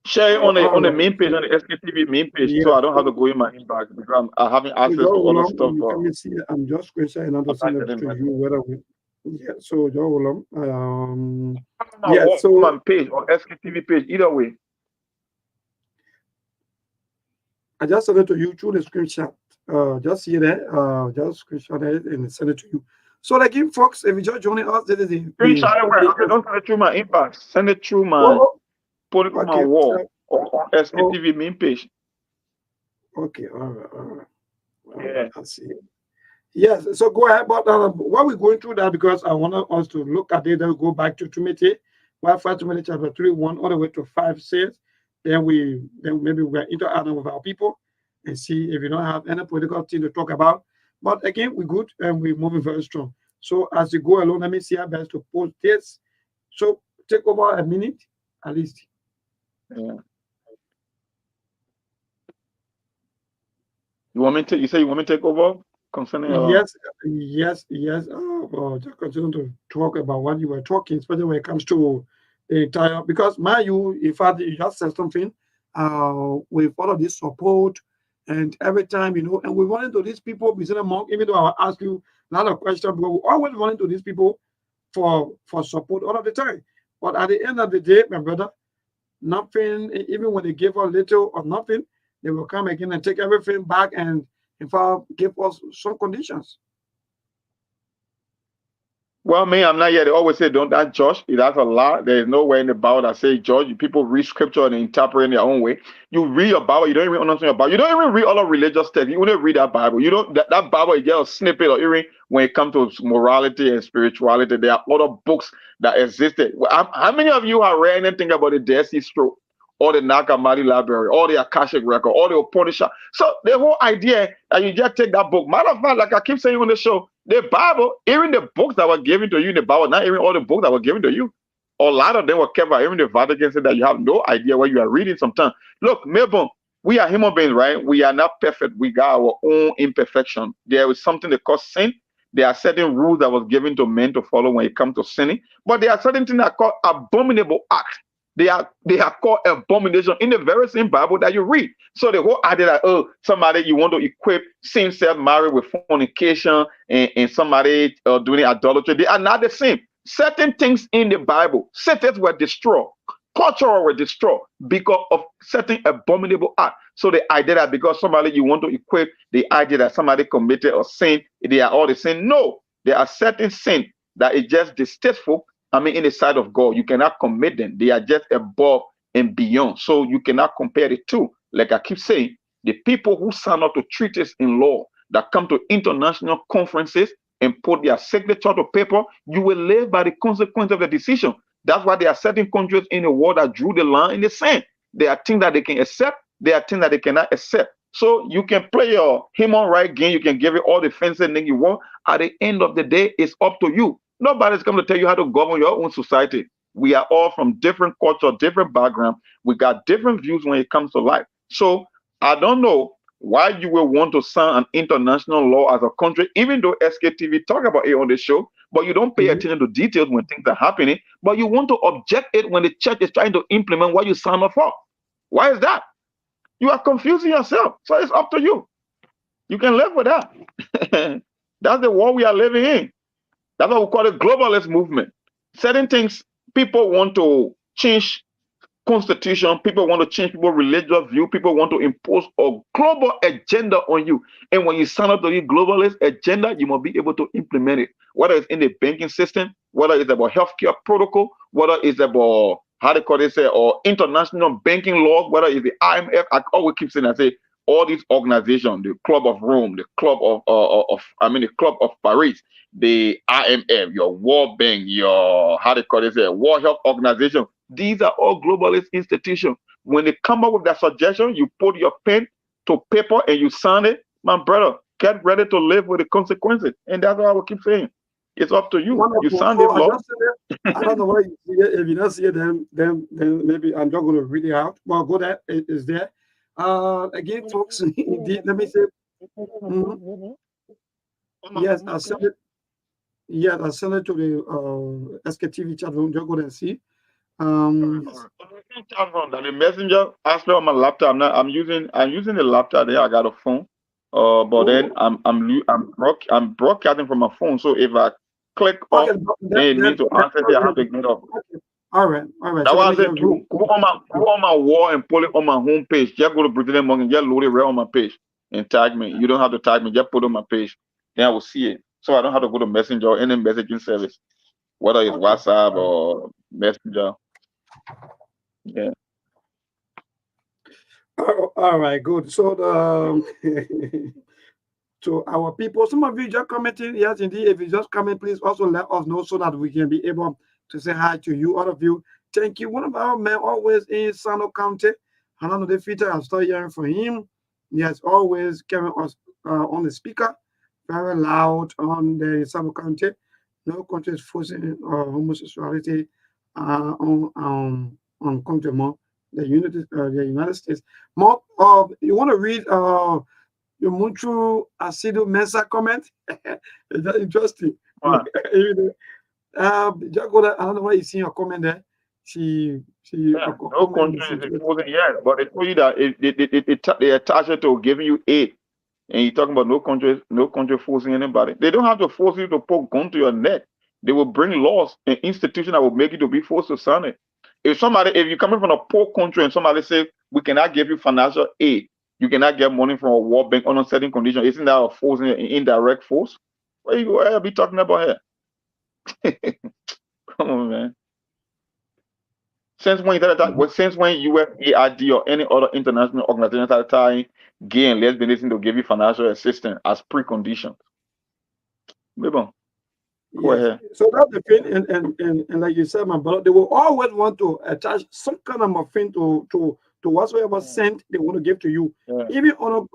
Share it on All the right. main page on the SKTV main page, so Yes. I don't have to go in my inbox because I having So access just to hold other on. stuff. Let me see. I'm just screenshotting and to I'm send not it getting to my you. Whether we, yeah. So just hold on. my Yeah. wall, So my page or SKTV page. Either way. I just sent it to you through the screenshot. Just see that. Just screenshot it and send it to you. So again, folks, if you just joining us, this is Screenshot it where? Okay, don't send it through my inbox. Send it through my oh, put it oh, on my okay. wall or on Oh, SKTV main page. okay. All right. All right. All right. Yeah. I see. Yes, so go ahead. But while we're going through that, because I want us to look at it, then we go back to Timothy, while 1 Timothy chapter 3, 1 all the way to 5 says, then maybe we're interacting with our people and see if we don't have any political thing to talk about. But again, we're good and we're moving very strong. So as you go along, let me see how best to post this. So take over a minute at least. Yeah. You want me to? You say you want me to take over concerning Yes, yes, yes. Just continue to talk about what you were talking, especially when it comes to the entire. Because you, in fact, you just said something. With all of this support, and every time and we run into these people, Business Monk. Even though I ask you a lot of questions, but we always run into these people for support all of the time. But at the end of the day, my brother, nothing. Even when they give us little or nothing, they will come again and take everything back and in fact give us some conditions. Well, me, I'm not yet. They always say, don't that judge. That's a lie. There's nowhere in the Bible that say judge. People read scripture and interpret in their own way. You read your Bible, you don't even understand your Bible. You don't even read all of religious text. You only read that Bible. You don't that Bible is just a snippet or even when it comes to morality and spirituality. There are other books that existed. How many of you have read anything about the Dead Sea Scroll? Or the Nagamadi Library, or the Akashic Record, or the Upanishad. So the whole idea that you just take that book. Matter of fact, like I keep saying on the show, the Bible, even the books that were given to you in the Bible, not even all the books that were given to you, a lot of them were kept by even the Vatican said that you have no idea what you are reading sometimes. Look, Melbourne, we are human beings, right? We are not perfect. We got our own imperfection. There is something they call sin. There are certain rules that was given to men to follow when it comes to sinning, but there are certain things that are called abominable acts. They are called abomination in the very same Bible that you read. So the whole idea that somebody you want to equip same-sex marriage with fornication and somebody doing idolatry, they are not the same. Certain things in the Bible, cities were destroyed, culture were destroyed because of certain abominable acts. So the idea that because somebody you want to equip, the idea that somebody committed a sin, they are all the same. No, there are certain sin that is just distasteful. I mean, in the sight of God, you cannot commit them. They are just above and beyond. So you cannot compare the two. Like I keep saying, the people who sign up to treaties in law that come to international conferences and put their signature to paper, you will live by the consequence of the decision. That's why there are certain countries in the world that drew the line in the sand. There are things that they can accept. There are things that they cannot accept. So you can play your human right game. You can give it all the fancy thing you want. At the end of the day, it's up to you. Nobody's going to tell you how to govern your own society. We are all from different culture, different background. We got different views when it comes to life. So I don't know why you will want to sign an international law as a country, even though SKTV talk about it on the show, but you don't pay attention to details when things are happening, but you want to object it when the church is trying to implement what you sign up for. Why is that? You are confusing yourself. So it's up to you. You can live with that. That's the world we are living in. That's what we call the globalist movement. Certain things people want to change constitution, people want to change people's religious view, people want to impose a global agenda on you. And when you sign up to the globalist agenda, you must be able to implement it. Whether it's in the banking system, whether it's about healthcare protocol, whether it's about how they call it, say, or international banking laws, whether it's the IMF. I always keep saying, I say, all these organizations, the Club of Rome, the Club the Club of Paris, the IMF, your World Bank, your how they call it, World Health Organization. These are all globalist institutions. When they come up with that suggestion, you put your pen to paper and you sign it. My brother, get ready to live with the consequences. And that's what I will keep saying. It's up to you. You Wonderful. sign So this I law. just said it. I don't know why you see it. If you don't see it, then maybe I'm not going to read it out. Well, go there. It is there. Again, folks. Indeed, let me say. Mhm. Yes, I sent it. Yes, I sent it to the SKTV chat room. Just go there and see. Yes. The messenger actually on my laptop. I'm using the laptop there. I got a phone. But then Oh, I'm broadcasting from my phone. So if I click okay. off, then it means to answer it. I have to get off. Okay. All right. All right. That's So let why I me said just read. go on my wall and pull it on my home page. Just go to Brazilian Morgan, just load it right on my page and tag me. You don't have to tag me, just put it on my page. Then I will see it. So I don't have to go to Messenger or any messaging service, whether it's Okay. WhatsApp or Messenger. Yeah. All right. Good. So to our people, some of you just commenting. Yes, indeed. If you just comment, please also let us know so that we can be able to say hi to you, all of you. Thank you. One of our men always in Sano County. I don't know the future. I'm still hearing from him. He has always carrying us on the speaker, very loud on the Sano County. No country is forcing homosexuality on country the United States. More you want to read your Mucho Acido Mensa comment? Is that interesting? Right. Just go there. I don't know why you see your comment there. She Yeah. No comment country is is interesting. exposing yet, but they told you that they attach it to giving you aid. And you're talking about no country forcing anybody. They don't have to force you to put gun to your neck. They will bring laws and institutions that will make you to be forced to sign it. If you're coming from a poor country and somebody say we cannot give you financial aid, you cannot get money from a World Bank on a certain condition, isn't that a force, an indirect force? What you be talking about here? Come on, man. Since when since when USAID or any other international organization started tying gay and lesbianism to give you financial assistance as precondition? Maybe go Yes. ahead. So that's the thing, and like you said, my brother, they will always want to attach some kind of a thing to whatsoever sent they want to give to you. Yeah. Even on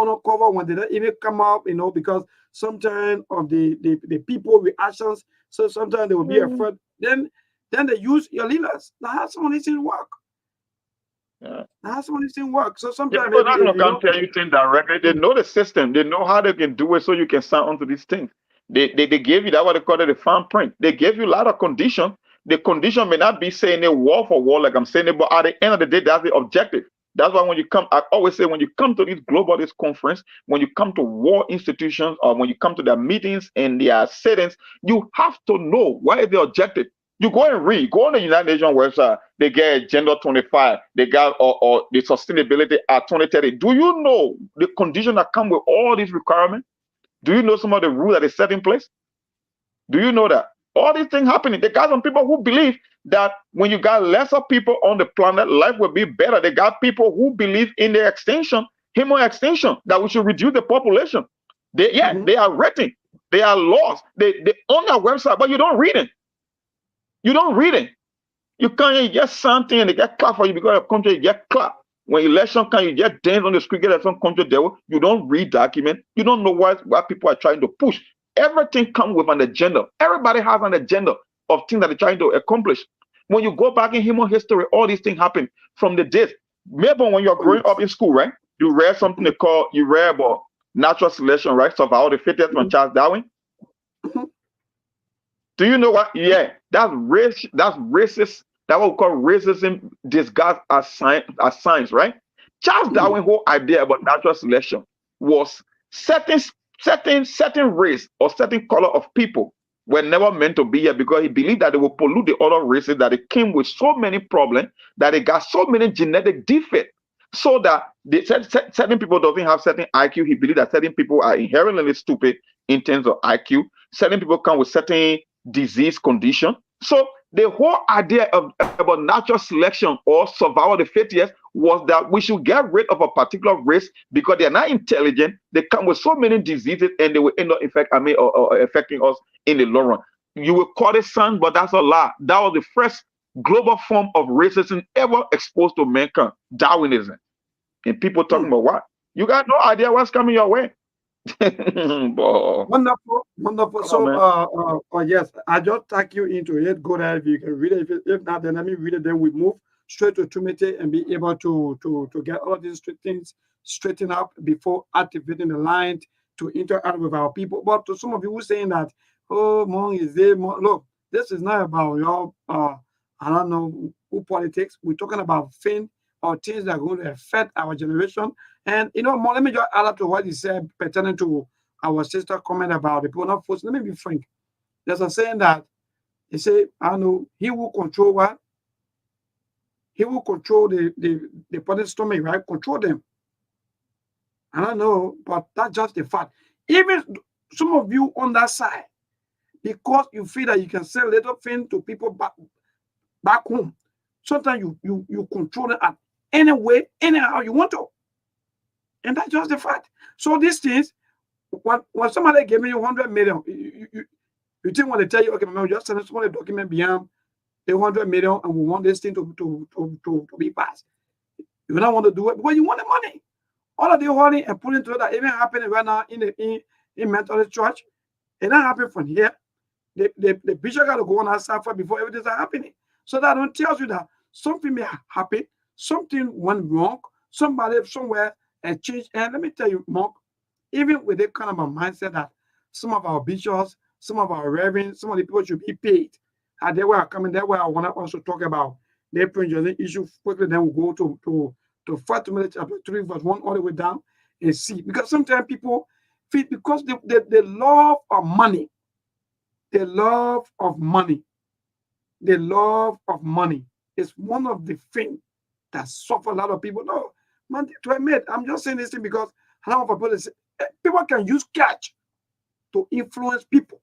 a cover when they don't even come up, because sometimes of the people reactions, so sometimes they will be afraid. Then they use your leaders. Now how someone is in work. Yeah. Now how someone is in work. So Yeah, sometimes people maybe not gonna come tell you things directly. They mm, know the system. They know how they can do it so you can sign onto these things. They gave you that what they call it the fine print. They gave you a lot of condition. The condition may not be saying it wall for wall like I'm saying it, but at the end of the day, that's the objective. That's why when you come, I always say when you come to this conference, when you come to war institutions or when you come to their meetings and their settings, you have to know what is the objective. You go and read. Go on the United Nations website. They get Agenda 25. They got or the Sustainability at 2030. Do you know the condition that come with all these requirements? Do you know some of the rules that is set in place? Do you know that all these things happening? They got some people who believe that when you got lesser people on the planet, life will be better. They got people who believe in the extinction, human extinction, that we should reduce the population. They are written. They are laws. They on their website, but you don't read it. You don't read it. You can't get something and they get clap for you because your country you get clap. When election come, you get dance on the street, get some country there. You don't read document. You don't know what people are trying to push. Everything comes with an agenda. Everybody has an agenda of things that they're trying to accomplish. When you go back in human history, all these things happen from the days. Maybe when you're growing up in school, right? You read something you read about natural selection, right? Survival of the fittest from Charles Darwin. Do you know what? Yeah, that's race. That's racist. That's what we call racism disguised as science, right? Charles Darwin's whole idea about natural selection was certain certain race or certain color of people were never meant to be here because he believed that they will pollute the other races, that it came with so many problems, that they got so many genetic defects, so that certain people doesn't have certain IQ. He believed that certain people are inherently stupid in terms of IQ. Certain people come with certain disease condition. So the whole idea about natural selection or survival of the fittest was that we should get rid of a particular race because they're not intelligent. They come with so many diseases and they will end up affecting us in the long run. You will call it science, but that's a lie. That was the first global form of racism ever exposed to mankind, Darwinism. And people talking about what? You got no idea what's coming your way. Wonderful, wonderful. Come on, So, man. yes, I just tag you into it. Go there if you can read it. If not, then let me read it. Then we move straight to Trinity and be able to get all these things straightened up before activating the line to interact with our people. But to some of you who saying that, oh, Mong is there. Look, this is not about your I don't know who politics. We're talking about things or things that are going to affect our generation. And Mong, let me just add up to what you said pertaining to our sister comment about the people not forced. Let me be frank. There's a saying that they say, I know he will control what? He will control the body's stomach, right? Control them. I don't know, but that's just the fact. Even some of you on that side, because you feel that you can sell little thing to people back home, sometimes you control it at any way, anyhow you want to. And that's just the fact. So these things, when somebody gave me 100 million, you think when they tell you, okay, man, just send somebody a document beyond the 100 million and we want this thing to be passed. You don't want to do it because you want the money. All of the money and putting together that even happening right now in Methodist Church, it not happen from here. The bishop got to go on outside for before everything's happening. So that one tells you that something may happen, something went wrong, somebody somewhere and changed. And let me tell you, Mark, even with that kind of a mindset that some of our bishops, some of our reverends, some of the people should be paid. And they were coming, that way I want to also talk about the pre issue quickly, then we'll go to 1 Timothy chapter 3, verse 1 all the way down and see. Because sometimes people feel because the love of money, the love of money, the love of money is one of the things that suffer a lot of people. No, man, to admit, I'm just saying this thing because a lot of people can use cash to influence people.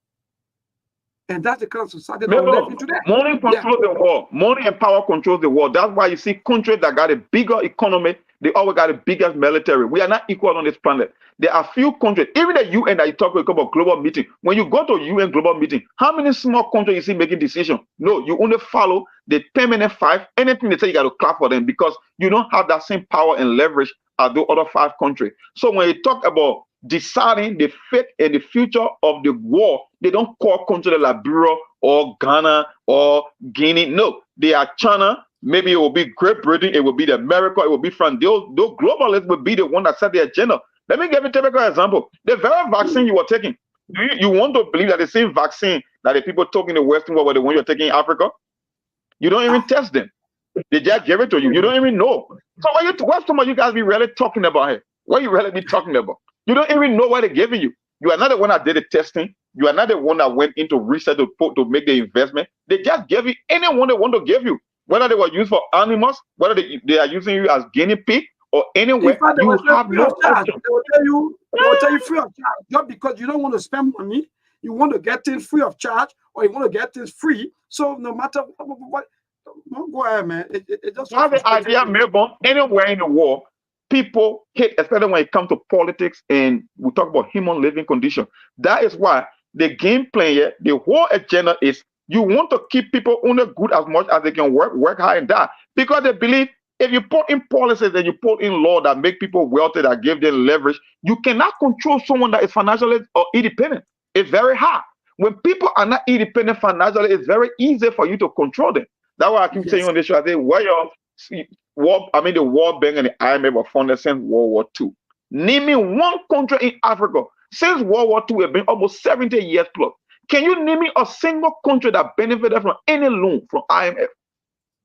And that's the kind of society that we live Remember, in today. money Yeah. controls the world. Money and power controls the world. That's why you see countries that got a bigger economy, they always got the biggest military. We are not equal on this planet. There are few countries, even the UN that you talk about global meeting. When you go to UN global meeting, how many small countries you see making decisions? No, you only follow the permanent five. Anything they say, you got to clap for them because you don't have that same power and leverage as the other five countries. So when you talk about deciding the fate and the future of the war, they don't call countries like Liberia or Ghana or Guinea. No, they are China. Maybe it will be Great Britain. It will be the America. It will be France. Those globalists will be the one that set the agenda. Let me give you a typical example. The very vaccine you were taking, you want to believe that the same vaccine that the people talking in the Western world were the one you're taking in Africa? You don't even test them. They just give it to you. You don't even know. So what's so much you guys be really talking about here? What you really be talking about? You don't even know what they're giving you. You are not the one that did the testing. You are not the one that went into research to make the investment. They just gave you anyone they want to give you. Whether they were used for animals, whether they are using you as guinea pig or In anywhere, fact, they you will say have free of no charge. option. They will tell you free of charge. Just because you don't want to spend money, you want to get things free of charge, or you want to get things free. So no matter what don't go ahead, man. It just so Have the frustrating. idea, Melbourne, anywhere in the world, people hate, especially when it comes to politics and we talk about human living condition. That is why the game plan here, the whole agenda is you want to keep people only good as much as they can work hard and die. Because they believe if you put in policies and you put in law that make people wealthy, that give them leverage, you cannot control someone that is financially or independent. It's very hard. When people are not independent financially, it's very easy for you to control them. That's why I keep saying Yes. on this show, I say, where your the World Bank and the IMF were funded since World War II. Name me one country in Africa since World War II. It's been almost 70 years plus. Can you name me a single country that benefited from any loan from IMF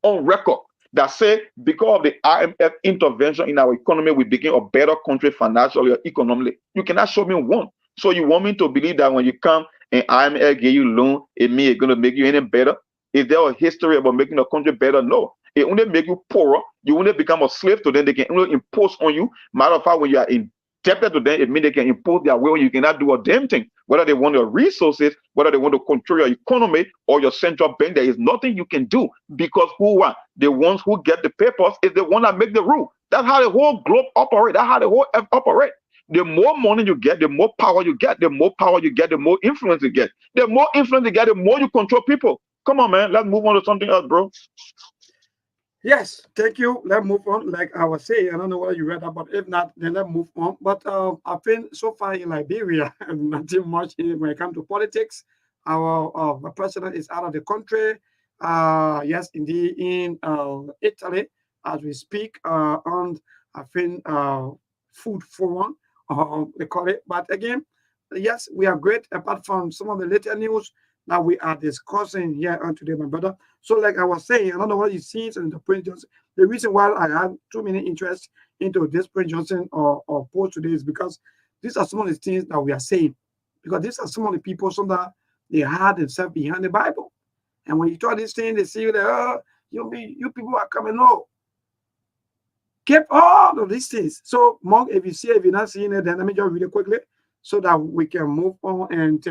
on record that say because of the IMF intervention in our economy, we became a better country financially or economically? You cannot show me one. So you want me to believe that when you come and IMF give you loan, it means it's going to make you any better? Is there a history about making a country better? No. It only make you poorer. You only become a slave to them. They can only impose on you. Matter of fact, when you are indebted to them, it means they can impose their will. You cannot do a damn thing. Whether they want your resources, whether they want to control your economy or your central bank, there is nothing you can do because who are the ones who get the papers is the one that make the rule. That's how the whole globe operates. That's how the whole earth operates. The more money you get, the more power you get. The more power you get, the more influence you get. The more influence you get, the more you control people. Come on, man. Let's move on to something else, bro. Yes, thank you. Let's move on. Like I was saying, I don't know what you read about. If not, then let's move on. But I think so far in Liberia, nothing much when it comes to politics. Our president is out of the country. Yes, indeed, in Italy as we speak. On I think food forum, they call it. But again, yes, we are great. Apart from some of the later news that we are discussing here on today, my brother. So, like I was saying, I don't know what you see in the Prince Johnson. The reason why I have too many interest into this Prince Johnson or post today is because these are some of the things that we are saying. Because these are some of the people, some that they hide themselves behind the Bible. And when you try this thing, they see you there, oh, you people are coming. No, keep all of these things. So, Monk, if you're not seeing it, then let me just read it quickly so that we can move on and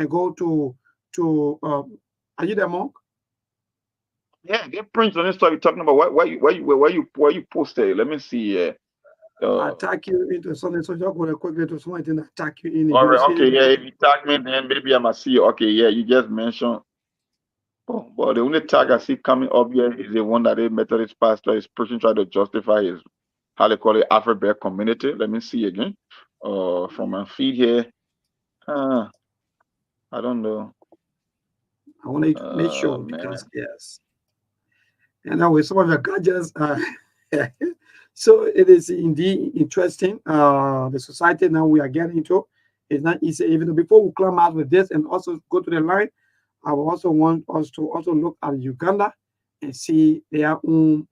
go to are you there, Monk? Yeah, get Prince on this stuff you're talking about. Where you posted? Let me see. Uh, Attack you into something. So just go quickly to something that attack you in it. all You right, see okay, it? yeah. If you tag me, then maybe I must see you. Okay, yeah. You just mentioned. Oh, but the only tag I see coming up here is the one that a Methodist pastor is pushing, trying to justify his how they call it Afro-Bear community. Let me see again. From my feed here. Uh, I don't know. I want to make sure because Man. yes. And now with some of the gadgets, so it is indeed interesting. The society now we are getting into is not easy. Even before we climb out with this and also go to the line, I will also want us to also look at Uganda and see their own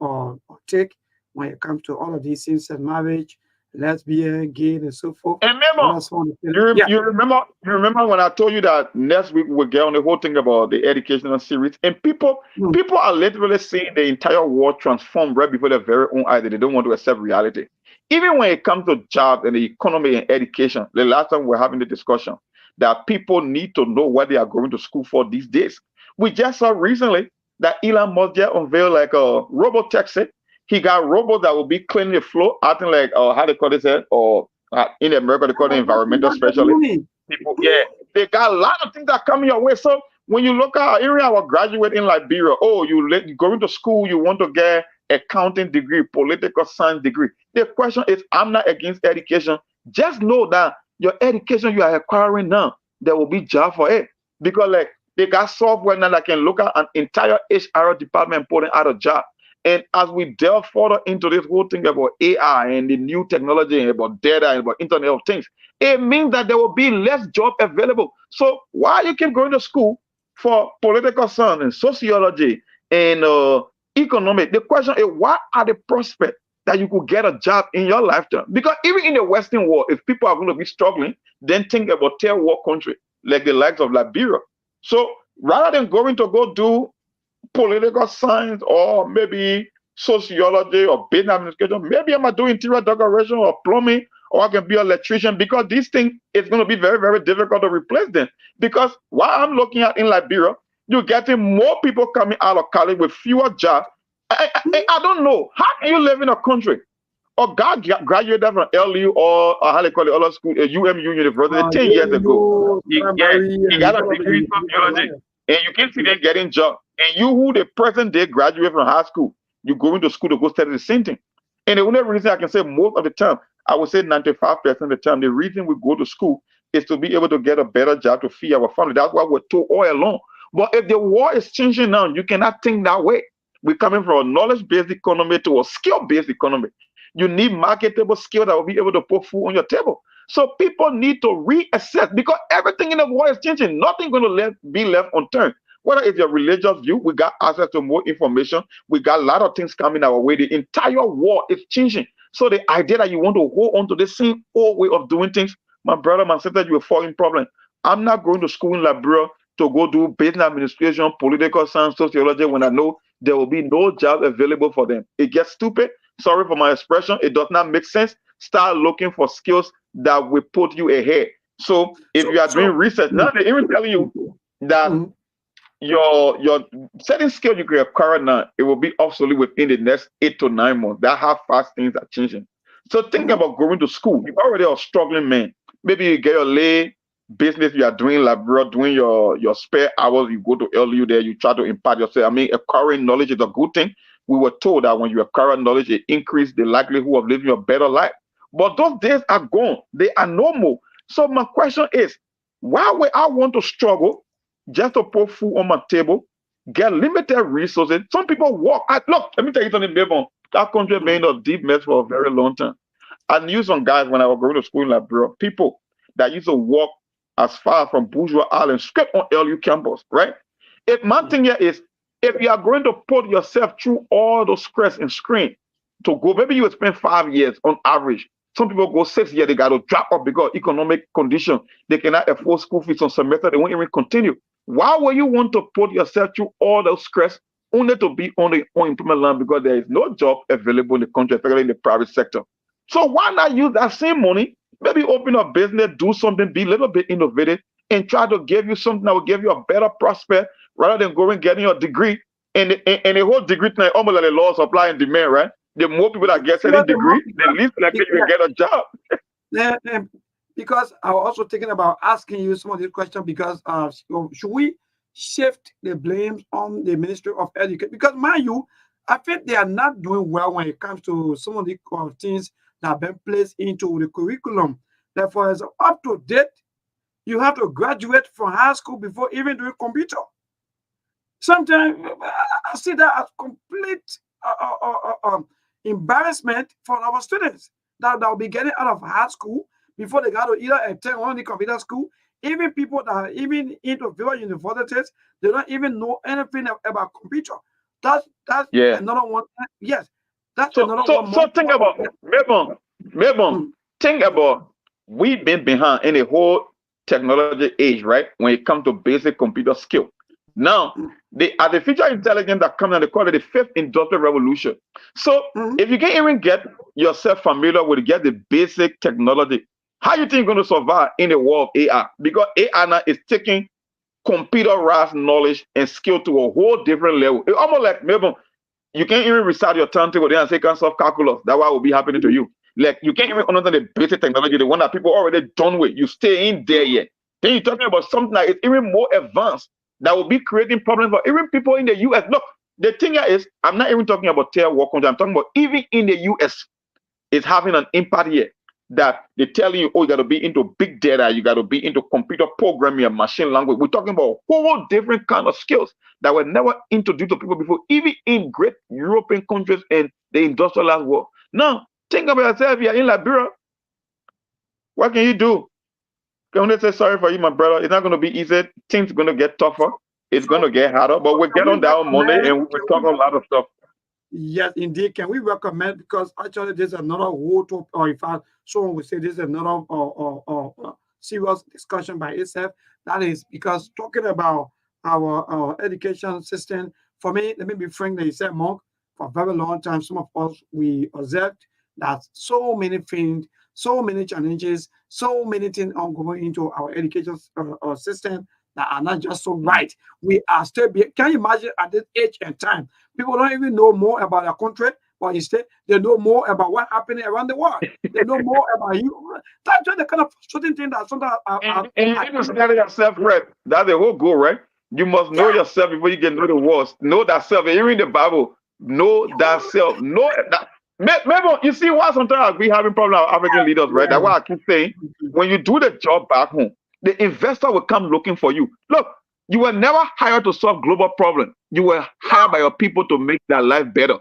take when it comes to all of these things and marriage, lesbian, gay, and so forth. And What remember, else want to you, yeah. you remember you remember when I told you that next week we'll get on the whole thing about the educational series, and Mm. people are literally seeing the entire world transform right before their very own eyes. They don't want to accept reality. Even when it comes to jobs and the economy and education, the last time we were having the discussion, that people need to know what they are going to school for these days. We just saw recently that Elon Musk just unveiled like a robot taxi. He got robots that will be cleaning the floor, acting like how they call this, or in America they call it environmental specialist. Money. People, yeah, they got a lot of things that come your way. So when you look at our area, our graduate in Liberia, oh, you going to school, you want to get accounting degree, political science degree. The question is, I'm not against education. Just know that your education you are acquiring now, there will be job for it. Because like they got software now that can look at an entire HR department putting out a job. And as we delve further into this whole thing about AI and the new technology and about data and about Internet of Things, it means that there will be less job available. So why you keep going to school for political science and sociology and economic? The question is, what are the prospects that you could get a job in your lifetime? Because even in the Western world, if people are going to be struggling, then think about third world country like the likes of Liberia. So rather than going to go do political science or maybe sociology or business administration, maybe I'm doing interior decoration or plumbing, or I can be an electrician, because this thing is going to be very, very difficult to replace them. Because what I'm looking at in Liberia, you're getting more people coming out of college with fewer jobs. I don't know. How can you live in a country or God graduated from LU or how they call it, other school, UMU University 10 years ago? He got a degree in sociology, and you can see them getting jobs. And you, who the present day graduate from high school, you going to school to go study the same thing. And the only reason I can say most of the time, I would say 95% of the time, the reason we go to school is to be able to get a better job to feed our family. That's why we're told all along. But if the world is changing now, you cannot think that way. We're coming from a knowledge-based economy to a skill-based economy. You need marketable skill that will be able to put food on your table. So people need to reassess, because everything in the world is changing. Nothing going to be left unturned. Whether it's your religious view, we got access to more information. We got a lot of things coming our way. The entire world is changing. So the idea that you want to hold on to the same old way of doing things, my brother, my sister, you're falling problem. I'm not going to school in Liberia to go do business administration, political science, sociology, when I know there will be no job available for them. It gets stupid. Sorry for my expression. It does not make sense. Start looking for skills that will put you ahead. So if you are doing research, now they're even telling you that your certain skill you can acquire now, it will be obsolete within the next 8 to 9 months. That's how fast things are changing. So think about going to school. You're already a struggling man. Maybe you get your lay business you are doing, like bro, doing your spare hours, you go to LU there, you try to impart yourself. I mean, acquiring knowledge is a good thing. We were told that when you acquire knowledge, it increases the likelihood of living a better life. But those days are gone. They are no more. So my question is, why would I want to struggle just to put food on my table, get limited resources? Some people work. Look, let me tell you something, Bebon. That country been in a deep mess for a very long time. I knew some guys when I was going to school in Liberia, people that used to walk as far from Bourgeois Island, straight on LU campus, right? If my thing here is, if you are going to put yourself through all those stress and strain to go, maybe you will spend 5 years on average. Some people go 6 years, they got to drop off because economic condition. They cannot afford school fees on semester, they won't even continue. Why would you want to put yourself through all those stress only to be on the unemployment line because there is no job available in the country, especially in the private sector? So why not use that same money, maybe open a business, do something, be a little bit innovative, and try to give you something that will give you a better prospect rather than going getting your degree. And the whole degree thing, almost like the law of supply and demand, right? The more people that get any degree, the least likely you will get a job. Because I was also thinking about asking you some of these questions, because should we shift the blames on the Ministry of Education? Because mind you, I think they are not doing well when it comes to some of the things that have been placed into the curriculum. Therefore, as up to date, you have to graduate from high school before even doing computer. Sometimes I see that as complete embarrassment for our students that will be getting out of high school before they got to either attend one of the computer school. Even people that are even into various universities, they don't even know anything about computer. That's another one. Yes, that's another one. So think about maybe think about, we've been behind in the whole technology age, right? When it comes to basic computer skill. Now, the artificial intelligence that comes, and they call it the fifth industrial revolution. So if you can even get yourself familiar with, get the basic technology, How you think you're going to survive in the world of AI? Because AI now is taking computerized knowledge and skill to a whole different level. It's almost like maybe you can't even recite your turntable there and say can't solve calculus. That's what will be happening to you. Like you can't even understand the basic technology, the one that people already done with. You stay in there yet. Then you're talking about something that is even more advanced that will be creating problems for even people in the US. Look, the thing here is, I'm not even talking about tier war country. I'm talking about even in the US, it's having an impact here that they're telling you, oh, you got to be into big data, you got to be into computer programming and machine language. We're talking about a whole different kind of skills that were never introduced to people before, even in great European countries and the industrialized world. Now, think about yourself. You're in Liberia. What can you do? Can we say sorry for you, my brother? It's not going to be easy. Things are going to get tougher. It's going to get harder, but we'll Can get we on down Monday recommend? and we'll talk a lot of stuff. Yes, indeed. Can we recommend? Because actually, there's another whole top, or in fact, someone would say there's another serious discussion by itself. That is because talking about our education system, for me, let me be frank, they said, Monk, for a very long time, some of us, we observed that so many things, so many challenges, so many things ongoing into our education system that are not just so right. We are still, can you imagine at this age and time? People don't even know more about their country, but instead they know more about what's happening around the world. They know more about you. That's just the kind of frustrating thing that sometimes And you need to study yourself, right? That's the whole goal, right? You must know yeah, yourself before you can know the words. Know that self. You read the Bible. Know that self. Know that. Maybe you see why sometimes we having problems with African leaders, right? That's yeah. why I keep saying when you do the job back home, the investor will come looking for you. Look, you were never hired to solve global problems. You were hired by your people to make their life better.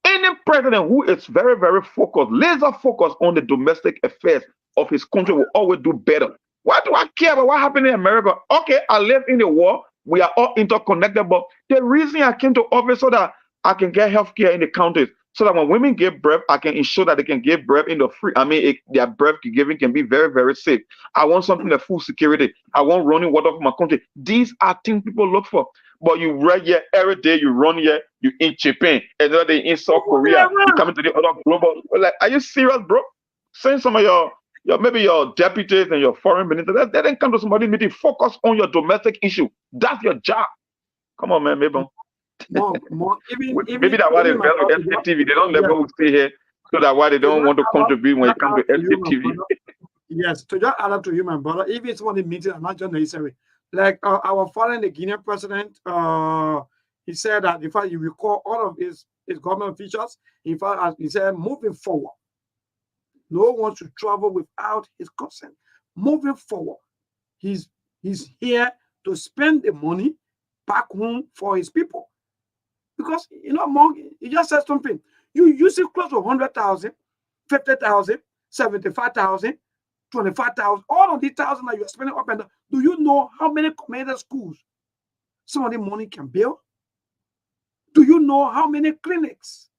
Any president who is very, very focused, laser focused on the domestic affairs of his country will always do better. Why do I care about what happened in America? Okay, I live in the war. We are all interconnected. But the reason I came to office so that I can get health care in the countries, so that when women give birth, I can ensure that they can give birth in the free. I mean, their birth giving can be very, very safe. I want something like food security. I want running water for my country. These are things people look for. But you run here every day, you run here, you in Japan, another day in South Korea, you come into the other global. Like, are you serious, bro? Send some of your maybe your deputies and your foreign ministers. They didn't come to somebody meeting. Focus on your domestic issue. That's your job. Come on, man, maybe. More, Maybe that's why they my invest with brother, SKTV. They don't let yeah, people stay here, so that's why they to don't just want to add up, contribute when it comes to to you, my SKTV. brother. Yes, to just add up to you, my brother. If it's one of the meetings, I'm not just necessary. Like our foreign, the Guinean president, he said that in fact, you recall all of his government officials. In fact, as he said, moving forward, no one should travel without his consent. Moving forward, he's he's here to spend the money back home for his people. Because Monk, he just said something. You use it close to 100,000, 50,000, 75,000, 25,000, all of these thousand that you're spending up and down. Do you know how many community schools some of the money can build? Do you know how many clinics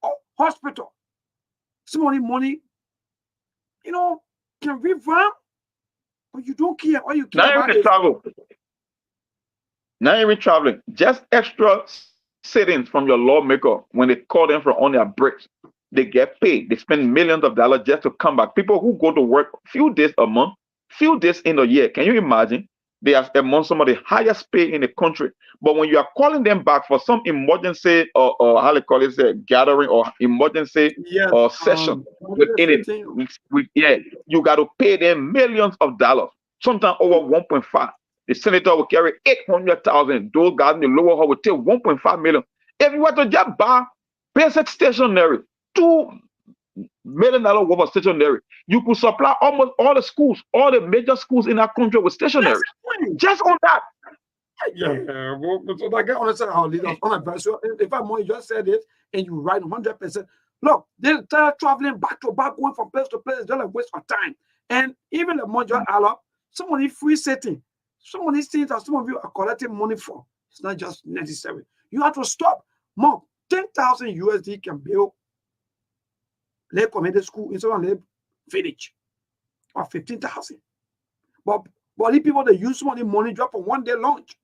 or hospital some of the money, can revamp? But you don't care. All you care Not about even the is travel, not even traveling, just extra sittings from your lawmaker when they call them from on their breaks. They get paid. They spend millions of dollars just to come back. People who go to work few days a month, few days in a year. Can you imagine? They are among some of the highest pay in the country. But when you are calling them back for some emergency or how they call it, say, gathering or emergency yes, or session within it, sitting. yeah, you got to pay them millions of dollars, sometimes over 1.5. The senator will carry 800,000. Those guys in the lower hall will take 1.5 million. If you were to just buy basic stationery, $2 million worth of stationery, you could supply almost all the schools, all the major schools in our country with stationery. Exactly. Just on that. Yeah, well, so I can understand how leaders on advice. So if I'm you just said it and you write 100%. Look, they start traveling back to back, going from place to place, just a waste of time. And even the money allow some of the free setting, some of these things that some of you are collecting money for, it's not just necessary. You have to stop. More 10,000 USD can build Lake Community School instead of Lake Village or 15,000. But the people they use some of the money drop for 1 day lunch.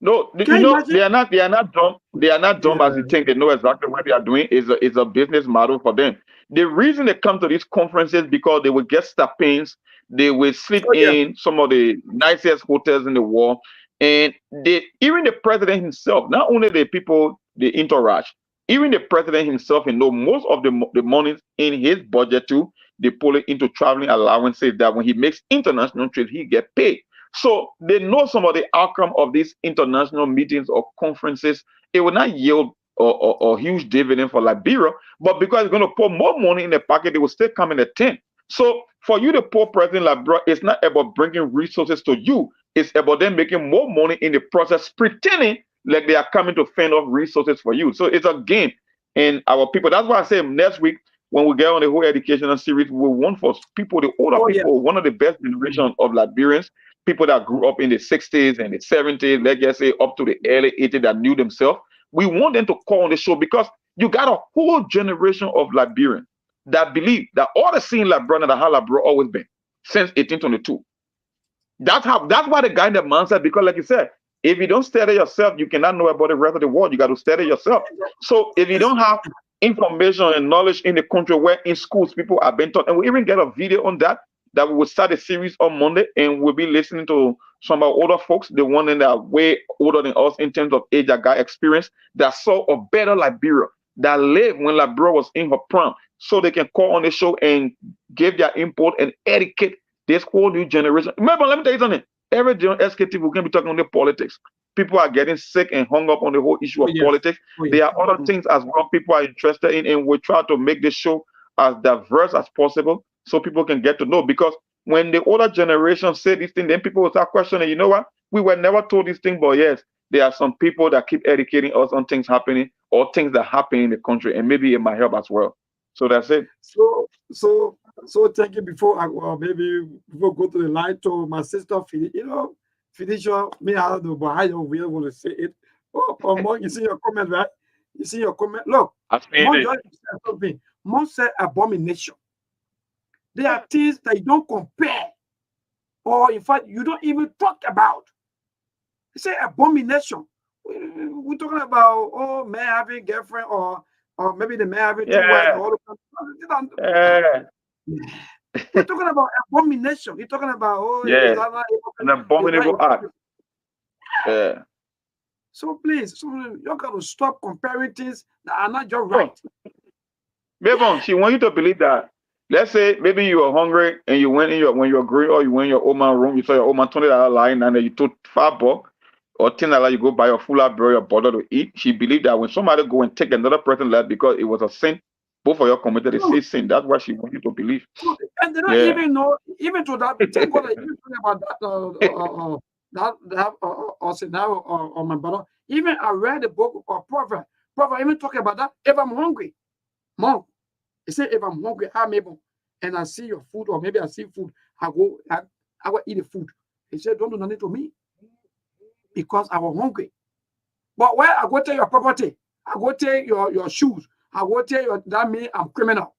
No, Can you imagine? they are not dumb. They are not dumb as you Yeah. think. They know exactly what they are doing. It's a business model for them. The reason they come to these conferences because they will get stipends, they will sleep Oh yeah. in some of the nicest hotels in the world, and they even the president himself, not only the people they interact, even the president himself, and know most of the money in his budget too, they pull it into traveling allowances that when he makes international trips, he get paid. So they know some of the outcome of these international meetings or conferences. It will not yield or huge dividend for Liberia, but because it's going to put more money in the pocket, they will still come in the tent. So for you, the poor president Liberia, it's not about bringing resources to you. It's about them making more money in the process, pretending like they are coming to fend off resources for you. So it's a game. And our people, that's why I say next week, when we get on the whole educational series, we want for people, the older Oh yeah. people, one of the best generations of Liberians, people that grew up in the 60s and the 70s, let's just say up to the early 80s that knew themselves. We want them to call on the show because you got a whole generation of Liberians that believe that all the same Liberian that how Liberia always been since 1822. That's why the guy in the man said, because like you said, if you don't study yourself, you cannot know about the rest of the world. You got to study yourself. So if you don't have information and knowledge in the country where in schools people are being taught, and we even get a video on that that we will start a series on Monday, and we'll be listening to some of our older folks, the one that are way older than us in terms of age that got experience, that saw a better Liberia, that lived when Liberia was in her prime, so they can call on the show and give their input and educate this whole new generation. Remember, let me tell you something. Every day on SKT, we can be talking on the politics. People are getting sick and hung up on the whole issue Oh of yes. politics. Oh yeah. There are other things as well people are interested in, and we try to make this show as diverse as possible so people can get to know. Because when the older generation say these things, then people will start questioning, you know what? We were never told these things, but yes, there are some people that keep educating us on things happening or things that happen in the country, and maybe it might help as well. So that's it. So thank you. Before I maybe before go to the line to my sister, Felicia, me I don't know, but how you will want to say it. Oh, Mon, you see your comment, right? You see your comment. Look, I mean, Mon just said something. Mon said abomination. There are things that you don't compare, or in fact, you don't even talk about. You say abomination. We're talking about man having girlfriend, or maybe the man having two wives, yeah, or all yeah, we're talking about abomination. You're talking about is yeah. that not An is that abominable act. Yeah. so please, so you got to stop comparing things that are not just Oh, right. Bevon, Yeah. she want you to believe that. Let's say maybe you were hungry and you went in your when you were growing or you went in your old man room, you saw your old man $20 lying and then you took $5 or $10 you go buy your full bread or butter to eat. She believed that when somebody go and take another person's life because it was a sin, both of you committed the No, same sin. That's what she want you to believe. so, and they don't Yeah. even know, even to that. Thank God that even talking about that scenario or my brother. Even I read the book of Prophet. Prophet even talking about that. If I'm hungry, mom, he said, if I'm hungry, I'm able, and I see your food, or maybe I see food, I go eat the food. He said, don't do nothing to me because I was hungry. But where I go take your property, I go take your shoes, I go take your, that means I'm criminal.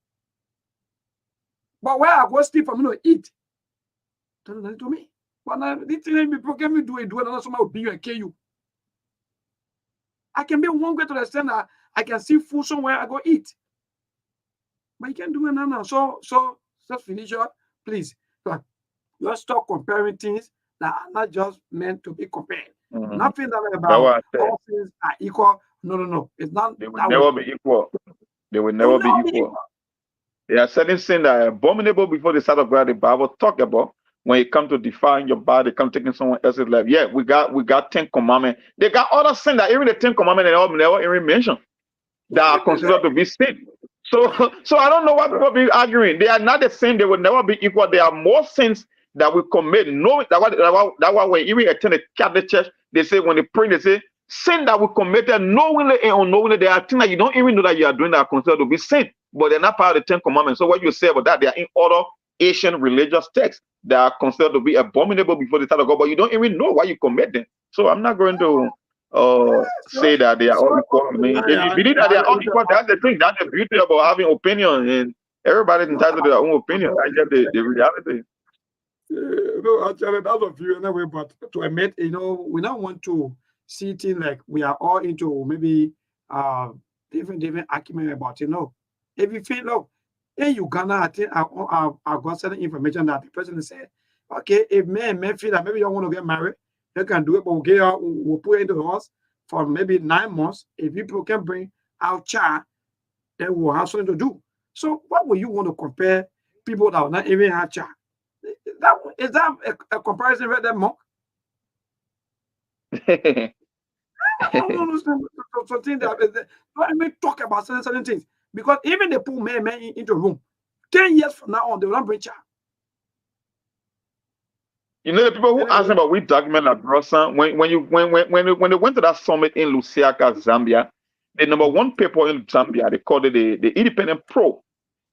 But where I go steal from you to eat, don't do nothing to me. But now, this thing people can me do it, and somebody will beat you and kill you. I can be hungry to the extent that I can see food somewhere, I go eat. But you can't do it now. So just finish up, please. Just stop comparing things that are not just meant to be compared. Mhm. Nothing that That's about what I said. all things are equal. No, no, no. It's not They will that way. never be equal. They will They will never be never be equal. equal. There are certain sins that are abominable before the sight of God. The Bible talk about when it comes to defying your body, come taking someone else's life. Yeah, we got 10 commandments. They got other sin that even the 10 commandments they all never even mention that are considered to be sin. So so I don't know what people be arguing. They are not the same. They will never be equal. There are more sins that we commit. No, that why when even attend a Catholic church, they say when they pray, they say sin that we committed knowingly and unknowingly. There are things that you don't even know that you are doing that are considered to be sin, but they're not part of the 10 Commandments. So what you say about that, they are in other Asian religious texts that are considered to be abominable before the sight of God, but you don't even know why you commit them. So I'm not going to So, say that they are all equal. I mean, if you yeah, believe that they are all equal, that's the thing. That's the beauty about having opinion, and everybody's entitled to their own opinion. That's just the reality. no, actually, that's a few anyway. But to admit, we don't want to see things like we are all into maybe uh different argument about. If you feel look, In Uganda, I think I got certain information that the president said, okay, if men feel that maybe you want to get married, they can do it, but we'll put it into the house for maybe 9 months. If people can bring out child, then we'll have something to do. So what would you want to compare people that will not even have child? Is that a comparison with them, Monk? I don't understand something that don't even talk about certain things. Because even they put men into a room, 10 years from now on, they will not bring child. You know the people who asked about which document like Brossan when they went to that summit in Lusaka, Zambia, the number one paper in Zambia, they called it the Independent Pro.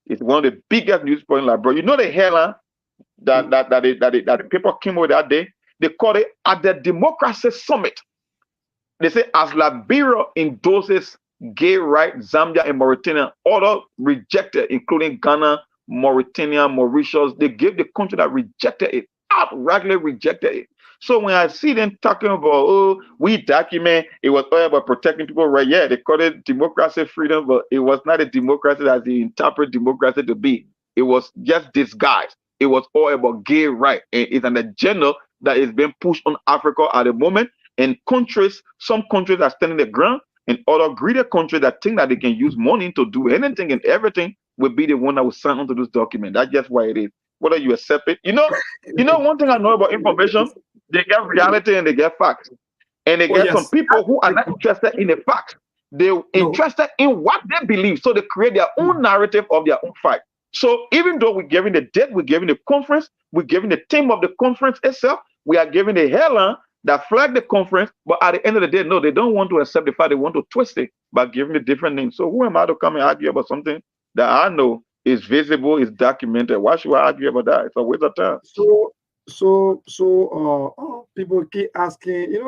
It's one of the biggest news points like bro. You know the headline that the paper came with that day? They called it at the Democracy Summit. They say as Liberia endorses gay rights, Zambia and Mauritania, other rejected, including Ghana, Mauritania, Mauritius. They gave the country that rejected it, outrightly rejected it. So when I see them talking about, oh, we document, it was all about protecting people, right? Yeah, they call it democracy, freedom, but it was not a democracy as they interpret democracy to be. It was just disguised. It was all about gay rights. And it's an agenda that is being pushed on Africa at the moment. And countries, some countries are standing their ground, and other greater countries that think that they can use money to do anything and everything will be the one that will sign onto this document. That's just why it is. Whether you accept it, one thing I know about information, they get reality and they get facts. And they get some people who are not interested in the facts. They're interested in what they believe. So they create their own narrative of their own fight. So even though we're giving the date, we're giving the conference, we're giving the theme of the conference itself, we are giving the headline that flag the conference, but at the end of the day, no, they don't want to accept the fact. They want to twist it by giving it different names. So who am I to come and argue about something that I know is visible, is documented? Why should I argue about that? It's a waste of time. So people keep asking,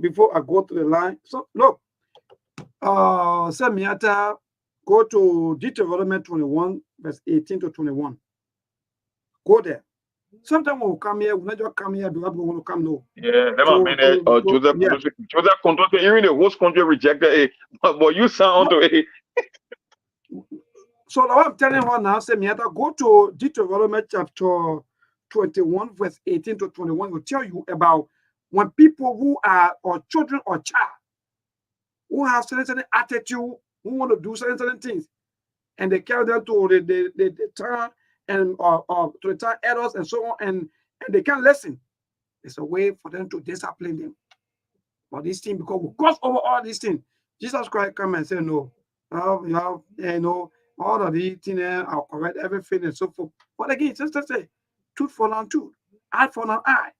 before I go to the line. So look, Semiata, go to Deuteronomy 21, verse 18 to 21. Go there. Sometimes we'll come here, we'll not just come here because we want to come, no. Yeah, Joseph Contote, even the host country rejected it, but you sound onto it. So now I'm telling you now, Semiata, go to Deuteronomy chapter 21, verse 18 to 21. Will tell you about when people who are or children or child who have certain attitude, who want to do certain things, and they carry them to the town and to the town elders and so on, and they can't listen. It's a way for them to discipline them. But this thing, because we cross over all these things, Jesus Christ come and say, no, all of these things are correct, everything and so forth. But again, just to say, tooth for an tooth, eye for an eye.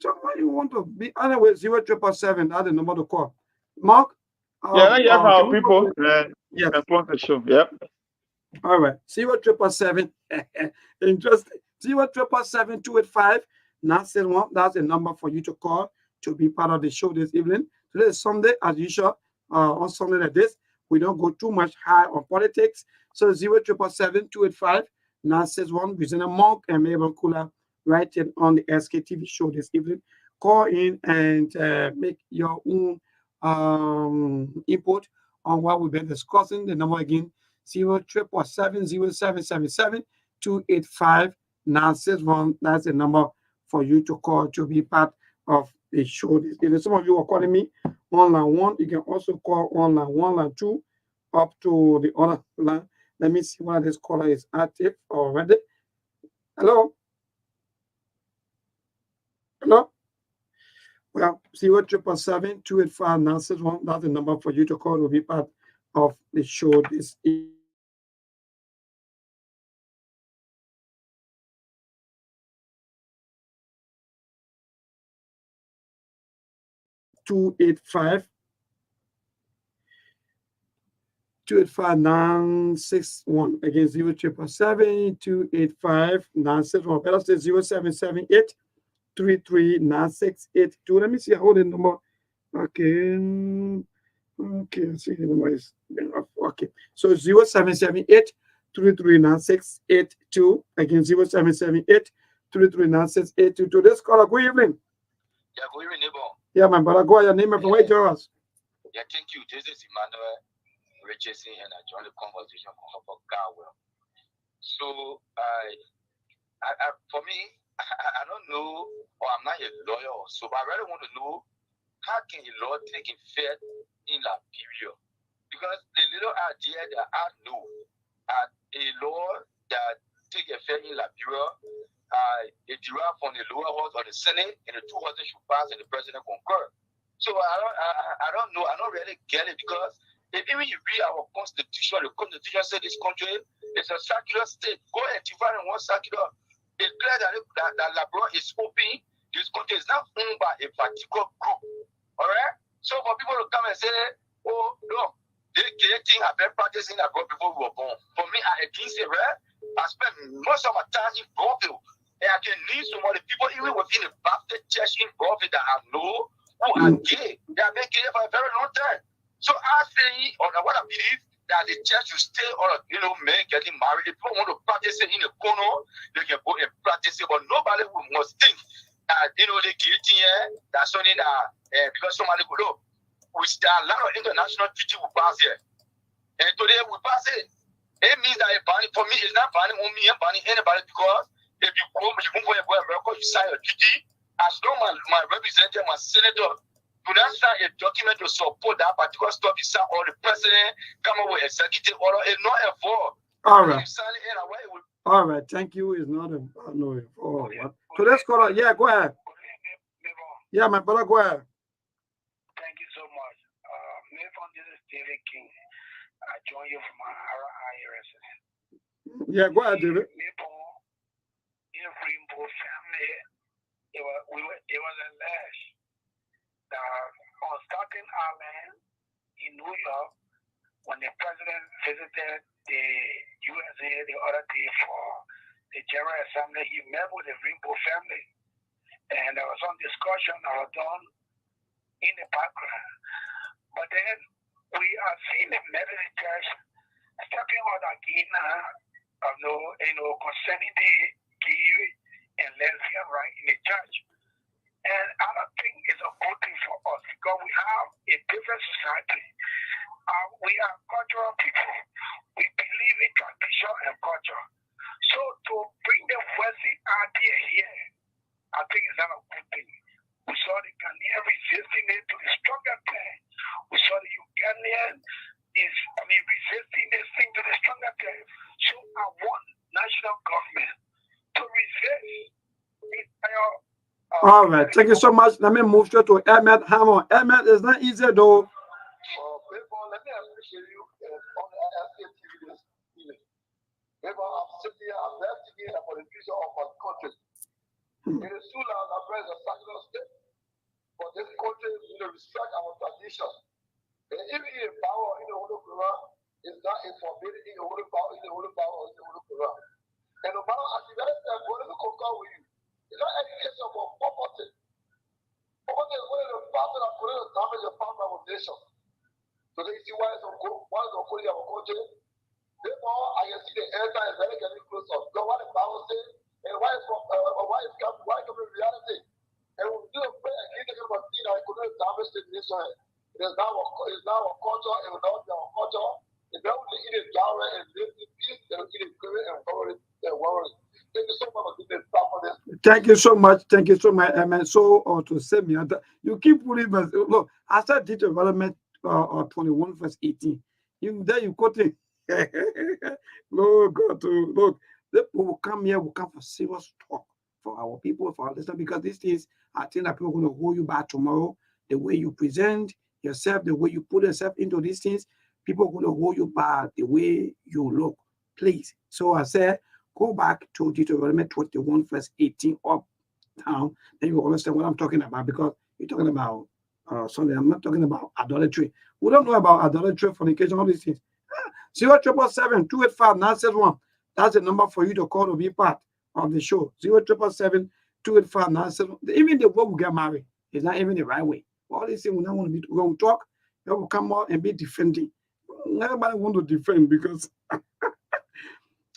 So why you want to be anyway? 0777, that's the number to call. Mark. Our people. Yes. The show. Yep. All right. 0777. Interesting. 0777 285 971. That's the number for you to call to be part of the show this evening. Today is Sunday, as usual. On Sunday like this, we don't go too much high on politics. So 0777 285 961. Visit Monk and Mabel Kula right in on the SKTV show this evening. Call in and make your own input on what we've been discussing. The number again, 0777 285 961. That's the number for you to call to be part of the show. If some of you are calling me on line 1, you can also call on line 1, line 2, up to the other line. Let me see whether this caller is active already. Hello? Hello? Well, 0777 285 961. That's the number for you to call to be part of the show this evening. 285 961. Again, 0777 285 961. Better say 0778 33968. Let me see how the number. Okay, I see the number is okay. So 0778 33968. Again, 0778 33968. Today's caller, good evening. Yeah, good evening, neighbor. Yeah, man, but I go your name and from where yours. Yeah, thank you. This is Emmanuel Richardson, and I joined the conversation for God well. So for me, I don't know, or I'm not a lawyer, so I really want to know how can a law take effect in Liberia? Because the little idea that I know, a law that take effect in Liberia, it derived from the lower house of the Senate, and the two houses should pass, and the president concur. So I don't know, I don't really get it, because if even you read our constitution, the constitution says this country is a secular state. Go and divide in one secular. It's clear that Labrador is open. This country is not owned by a particular group. All right? So for people to come and say, oh, no, they think I've been practicing abroad before we were born. For me, I against it, right? I spent most of my time in Broadville. And I can name some of the people, even within the Baptist church in Broadville, that I know who are gay. They have been gay for a very long time. So I say, or what I believe, that the church should stay, or men getting married. If people want to practice it in a corner, they can go and practice it. But nobody must think that the gay thing, that's something that because somebody could know. There are a lot of international treaty we pass here, and today we pass it. It means that a banning for me is not banning on me and banning anybody, because if you go to America, you sign a treaty. As long as my representative, my senator, do not sign a document to support that particular stuff, you sign, or the president come up with executive order, it's not involved. All right. All right. Thank you. Is not a no. Oh, what? So let's go. Yeah, go ahead. Yeah, my brother, go ahead. Thank you so much. This is David King. I join you from IRS. Yeah, go ahead, David. Rainbow family, it was alleged that on Staten Island in New York, when the president visited the USA the other day for the General Assembly, he met with the Rainbow family. And there was some discussion that was done in the background. But then we are seeing the Methodist Church stepping out again concerning the gay and lesbian right in the church. And I don't think it's a good thing for us, because we have a different society. We are cultural people. We believe in tradition and culture. So to bring the Western idea here, I think it's not a good thing. We saw the Ghanaian resisting it to the stronger thing. We saw the Ugandan resisting this thing to the stronger thing. So I want national government to resist. All right, thank you so much. Let me move straight to Ahmed Hamon. Ahmed, it's not easy though. Let me appreciate you on the Sktv this evening. I'm sitting here, I'm asking here for the future of our country. It is too loud, our friends are secular state, but this country respect our tradition. And even in the power in the Holy Quran, is not a forbidden in the Holy Power, in the Holy Power, in the Holy Quran. And no matter as you guys are going to concur with you, it's not education for poverty. Poverty is one of the factors that could damage the family of nation. So they see why it's going to our country. Therefore, I can see the answer is very getting closer. So what the Bible says, and why coming reality. And we do a prayer and keep about things that could damage the nation. It is now a culture, it will not be our culture. If they would eat it down and live in peace, they will eat it good and cover it their worries. Thank you so much for this. Thank you so much. Thank you so much. So to say me, you keep putting, look, I started development 21 verse 18. You quoting. Look, the people will come here, will come for serious talk for our people, for our listeners, because these things, I think that people are going to hold you back tomorrow. The way you present yourself, the way you put yourself into these things, people are going to hold you back the way you look. Please. So I said, go back to Deuteronomy 21 verse 18 up down, then you understand what I'm talking about, because you're talking about something. I'm not talking about idolatry. We don't know about idolatry, fornication, all these things. 0777 285 961. That's the number for you to call to be part of the show. 0777 285 961. Even the way we get married is not even the right way. All these things we don't want to be. We're going to talk. They will come out and be defending. Nobody want to defend, because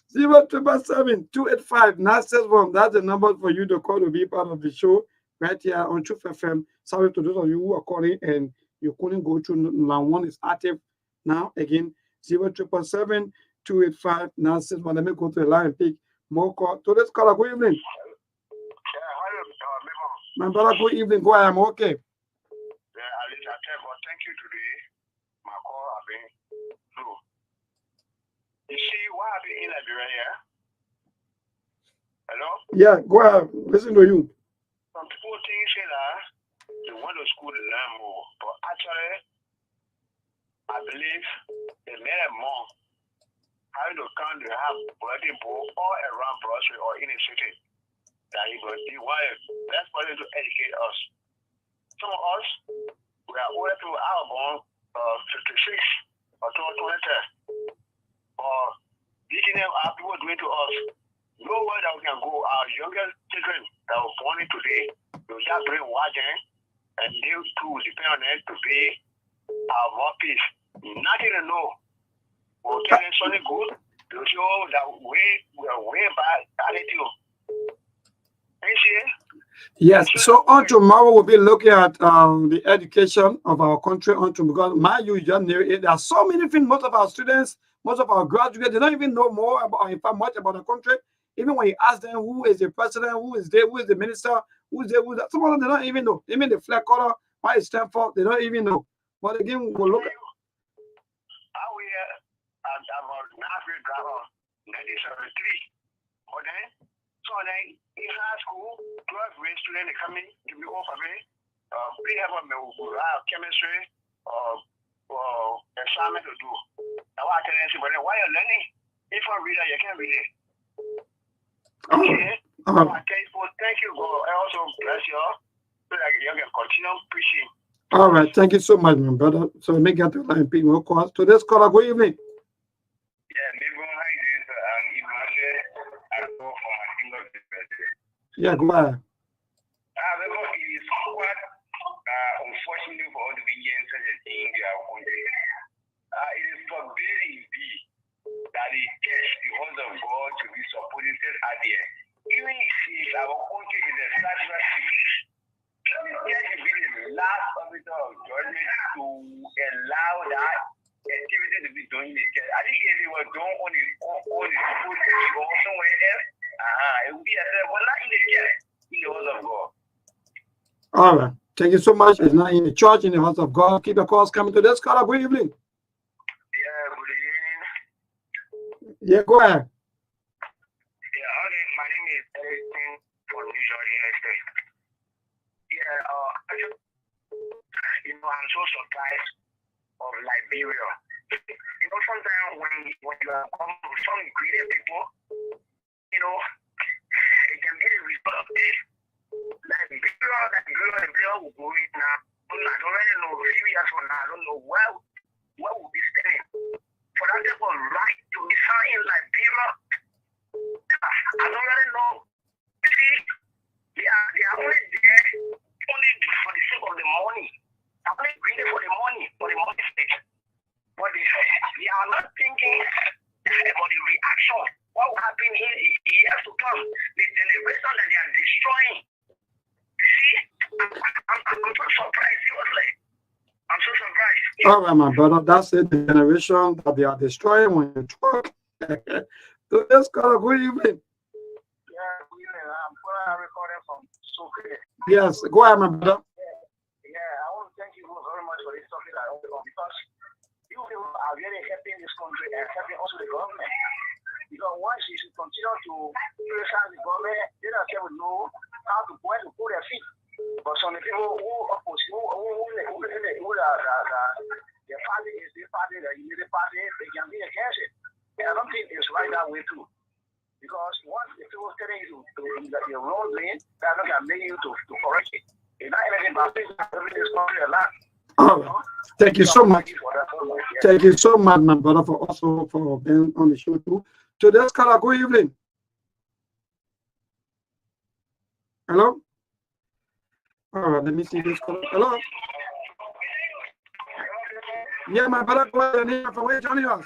0777 285 961. That's the number for you to call to be part of the show right here on Truth FM. Sorry to those of you who are calling and you couldn't go through. Line 1 is active now. Again, 077-285-961. Let me go to the line and pick more call. To this caller, good evening. My brother, good evening. Go ahead, I'm okay. Thank you today. My call have been through. You see why I've been in Liberia? Hello? Yeah, go ahead. Listen to you. Some people think say that they went to school to learn more, but actually, I believe they learn more having to come to have bloody book all around Brussels or in a city that you going to be wired. That's why they to educate us. Some of us, we are older to our born 56 or 20. Or teaching them how people doing to us. Nowhere that we can go. Our younger children that were born in today, they will just bring watching and they too depend on them to be our mouthpiece. Nothing to know. We'll tell them something good. They'll show that we are way back attitude. Yes, so on tomorrow we'll be looking at the education of our country on to because my you just knew it. There are so many things. Most of our students, most of our graduates, they don't even know more about, in fact, much about the country. Even when you ask them who is the president, who is there, who is the minister, who is there, who is that, some of them they don't even know. Even the flag color, why it stands for, they don't even know. But again, we'll look at. How we about Nashville Drama 1973. But then, so then in high school, 12 grade students coming to be over me. We have a chemistry assignment to do. I want to tell you, but why you're learning? If I read it, you can't read it. Okay. Thank you, God. I also bless you all so that you can continue preaching. All right, thank you so much, my brother. So let me get to line people more calls. To this caller, good evening. Yeah, maybe how you doing, sir? I'm Emmanuel. I go for my single birthday. Yeah, go ahead. It is quite unfortunate for all the Indians such as in their country. It is forbidden indeed that the church, the house of God, to be supported at there. Even if our country is a sanctuary, there should be the last arbiter of judgment to allow that activity to be done in the church. I think if it was done on the school or somewhere else, it would be but not in the church, in the house of God. All right. Thank you so much. It's not in the church, in the house of God. Keep the calls coming to this caller. Good evening. Yeah, good evening. Yeah, go ahead. Yeah, okay. My name is Eric from New Jersey State. Yeah, I'm so surprised of Liberia. Sometimes when you are coming to some greedy people, it can be a result of this. Liberia will go in now. I don't really know 3 years from now. I don't know where we'll be standing. For that type of right to be found in Liberia, I don't really know. You see, they are only there only for the sake of the money. I'm only greedy for the money sake. But they are not thinking about the reaction. What will happen in the years to come? The generation that they are destroying. You see, I'm so surprised, seriously. I'm so surprised. All right, my brother. That's it. The generation that they are destroying when you talk. So let's call a good evening. Yeah, good evening. I'm recording from Sktv. Yes, go ahead, my brother. Yeah, I want to thank you very much for this topic because you people are really helping this country and helping also the government. Because once you should continue to criticize the government, they don't know how to where to put their feet. But some people who oppose, who the party is the party, the unity party, they can be against it. And I don't think it's right that way too. Because once the people telling you to your wrong lane, they're not going to make you to correct it. It's not anything about this country a lot. All right. Thank you so much. Thank you so much, my brother, for being on the show too. To this caller, good evening. Hello? All right, let me see this caller. Hello? Yeah, my brother, go ahead and hear from where joining us.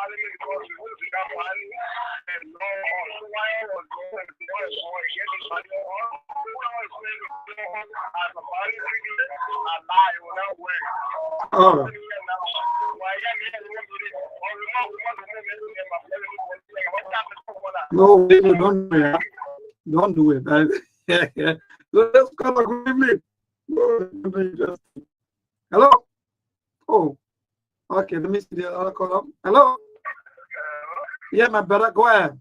parliament because we went to that parliament and no wine was going to get this money on. Who was going to do as a parliament and lie will not work. Oh. No, don't do it. Don't do it. So let's call a good evening. Hello. Oh, okay. Let me see the other call up. Hello. Yeah, my brother. Go ahead.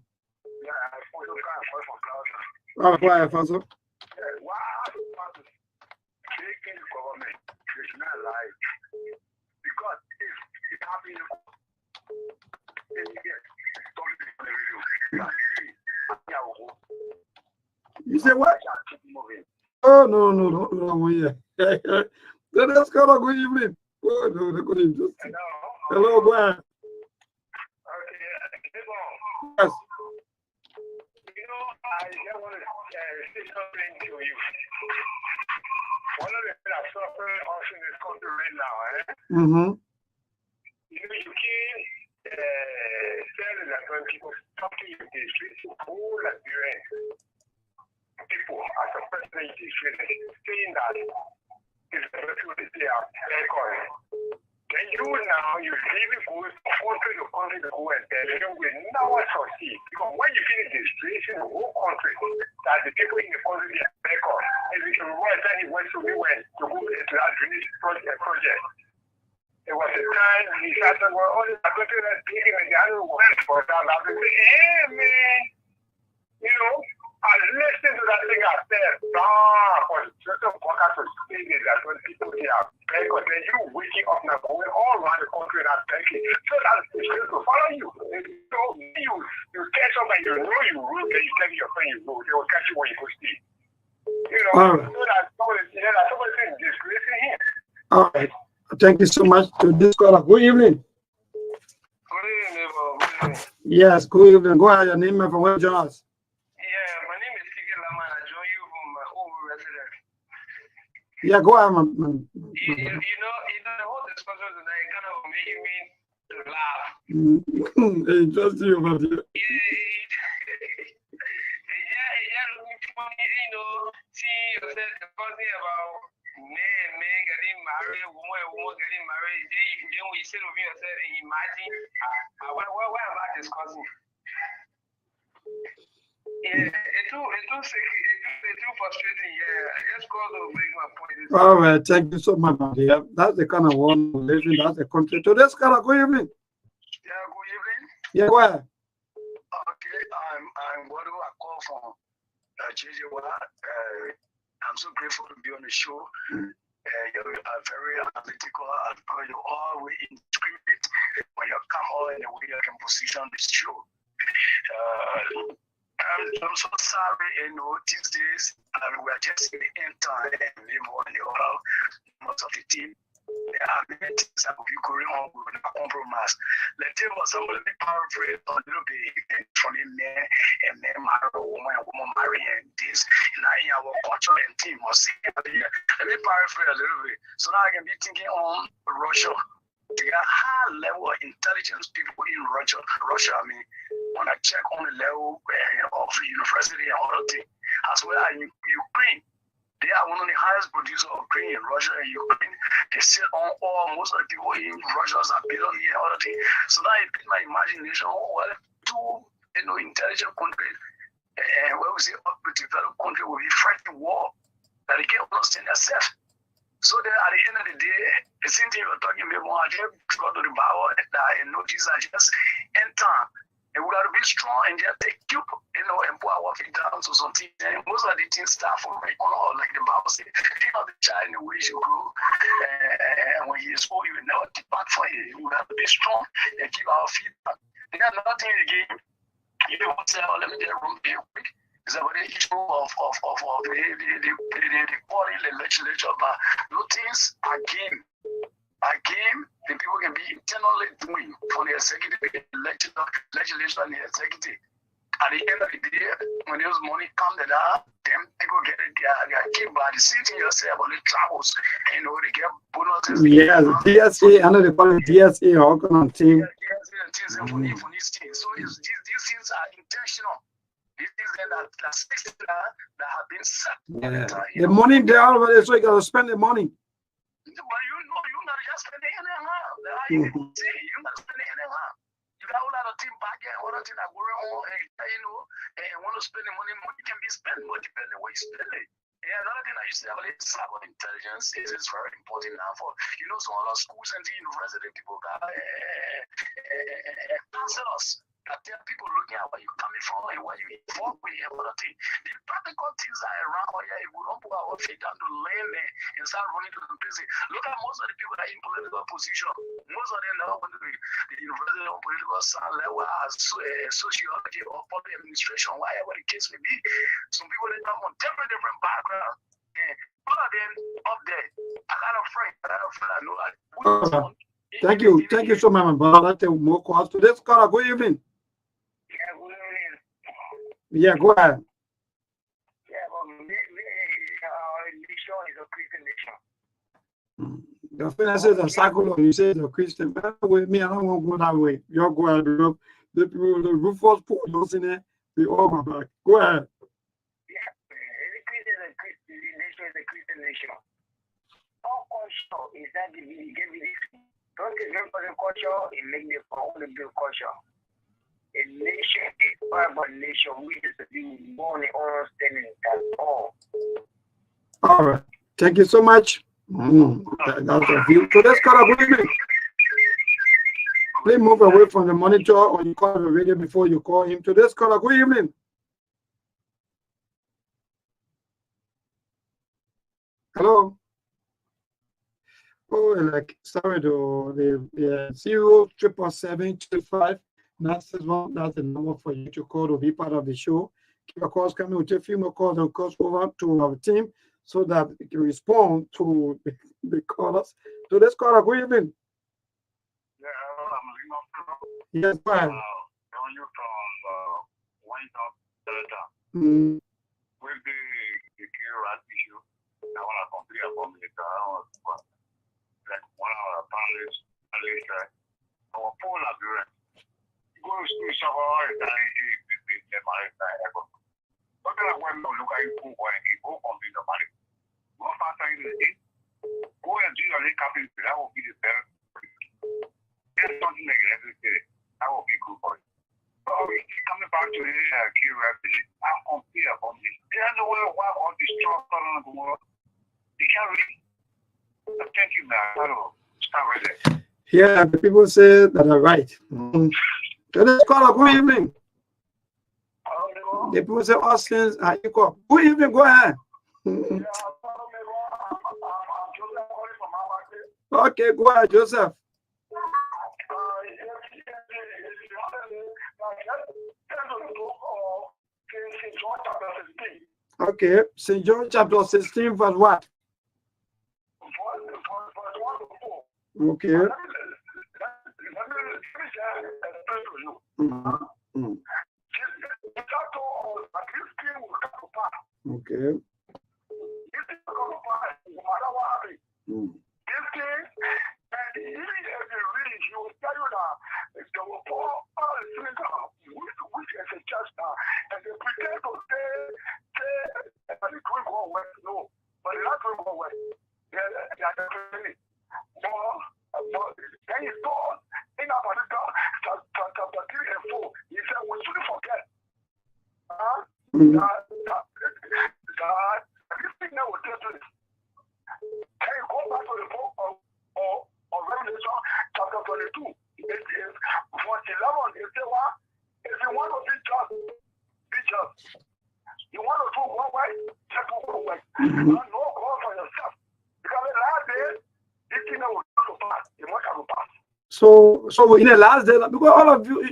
Oh, go ahead, Fonso. Because if it happens, you say what? Oh, no, don't do that one yet. Then let's call a good evening. Oh, no, good evening. Hello, go ahead. Yes. You know, I just want to say something to you. One of the things I'm suffering also in this country right now, Mm-hmm. you know, you can't tell that when people talk to you, they treat you whole Nigerian people as a president, they saying that it's the best way to say I'm then you now, you really go country to country to go and tell you will never succeed. Because when you finish the situation, the whole country, that the people in the country they are record. If you can write that he went to me when to go into that drainage project. There was a time he started, well, all the country that's taking and the other went for that. I would say, hey, man, you know, I listened to that thing I said, for certain workers to say that when people they are record, then you waking up now, going all around the country and thinking, so that's the to follow you. So you catch somebody, you know you rule, then you tell your friend you rule, they will catch you when you go stay. You know, so that somebody is disgracing him. All right. Thank you so much to this caller. Good evening. Good evening, bro. Yes, good evening. Go ahead, your name and from where you join us. Yeah, my name is Sktv-Lib. I join you from my home residence. Yeah, go ahead, man. You know, the whole discussion tonight kind of making me to laugh. Just you, but Yeah, you know, see yourself discussing about men getting married, woman getting married. Then we sit with yourself and imagine what am I discussing? Yeah, it's too frustrating. Yeah, I just got to make my point. all right, thank you so much, my dear. That's the kind of one we live in. That's the country. To this caller, good evening. Yeah, good evening. Yeah, go ahead. Okay, I'm what do I call from JJY. I'm so grateful to be on the show. You are very analytical and you always integrate when you come all in the way you can position this show. I'm so sorry, you know, these days we are just in the end time and most of the team. There are many things that will be going on with the compromise. Let's tell us somebody paraphrase a little bit from the man and men marry a woman marrying this. Now in our culture and team or see. Let me paraphrase a little bit. So now I can be thinking on Russia. They got high level of intelligence people in Russia. I mean, when I check on the level of university and other things, as well as Ukraine. They are one of the highest producers of grain in Russia and Ukraine. They sell on all most of the people in Russia are billionaires and other things. So now it piqued my imagination. Well, two intelligent countries and where we say developed country will be fighting war that they can't understand themselves. So then at the end of the day, the same thing you're talking about, I just go to the Bible and notice I just enter. And we got to be strong and just take you, and put our feet down to something. And most of the things start from like the Bible says, take out the child in the way you grow. And when he is old, you will never depart from him. We have to be strong and keep our feet down. They got another thing again. You know what I'm saying? Let me get a room real quick. It's about the issue of the party legislature, but those things are game. The people can be internally doing for the executive, legislature, and the executive. At the end of the day, when those money come, then them people get it, they keep by the city yourself on the travels, you know, they get bonuses. Yes, DSA, I know they call it DSA, Hawkman team. So these things are intentional. These things that have been set. Yeah. The money there already, so you gotta spend the money. But you not just spend it anyhow. You not spend it anyhow. You got a whole lot of team back here, one thing that worry on, you know, and want to spend the money can be spent, but depending on where you spend it. Yeah, another thing that you say about cyber intelligence is very important now for, you know, some other schools and the university people got counselors that tell people looking at where you're coming from and where you involved with and other things. The practical things that are around here, if we don't put our feet down to learn there and start running to the business. Look at most of the people that are in political position. Most of them now went to the university of political science level as sociology or public administration, whatever the case may be. Some people they come from different backgrounds. All of them up there. I got a friend I know. Thank you so much, my brother. Let's take more calls. Today's caller, good evening. Yeah, go ahead. Yeah, but nation is a Christian nation. The friend says a secular, you say the Christian. With me, I don't want to go that way. You're going to the people, the Rufus poor, those in there, they all go back. Go ahead. Yeah, the Christian nation is a Christian nation. Our culture is that give me this. Don't get rid of the culture and make the own build culture. A nation is a nation. We just be more understanding at all. All right. Thank you so much. That's a view. So let's call up. Please move away from the monitor or you call the radio before you call him. Today's caller, good evening. Hello. Oh, like sorry to the 07775. That's the number for you to call to be part of the show. Keep a calls coming with a few more calls and calls over to our team so that we can respond to the callers. So let's call a good evening. Yeah, yes, fine. You from White House Delta. With the care rat issue, I want to complete a formula. Like one of our panelists, our phone agreement. Goes to several times in my echo. But then when you look at it, go complete the money. Go faster in the day. Go and do your recapitulation. That will be the best. There's something like that. That will be good for you. So we keep coming back to the key revenue. I'm complete about this. There's no way why all this struggle on the world. They can't read. Thank you, man. Start right there. Yeah, the people say that are right. So let's call a good evening. The people say all sins are equal. Good evening, go ahead. Okay, go ahead, Joseph. Okay, St. John chapter 16, verse what? Okay. Okay. So in the last day, because all of you,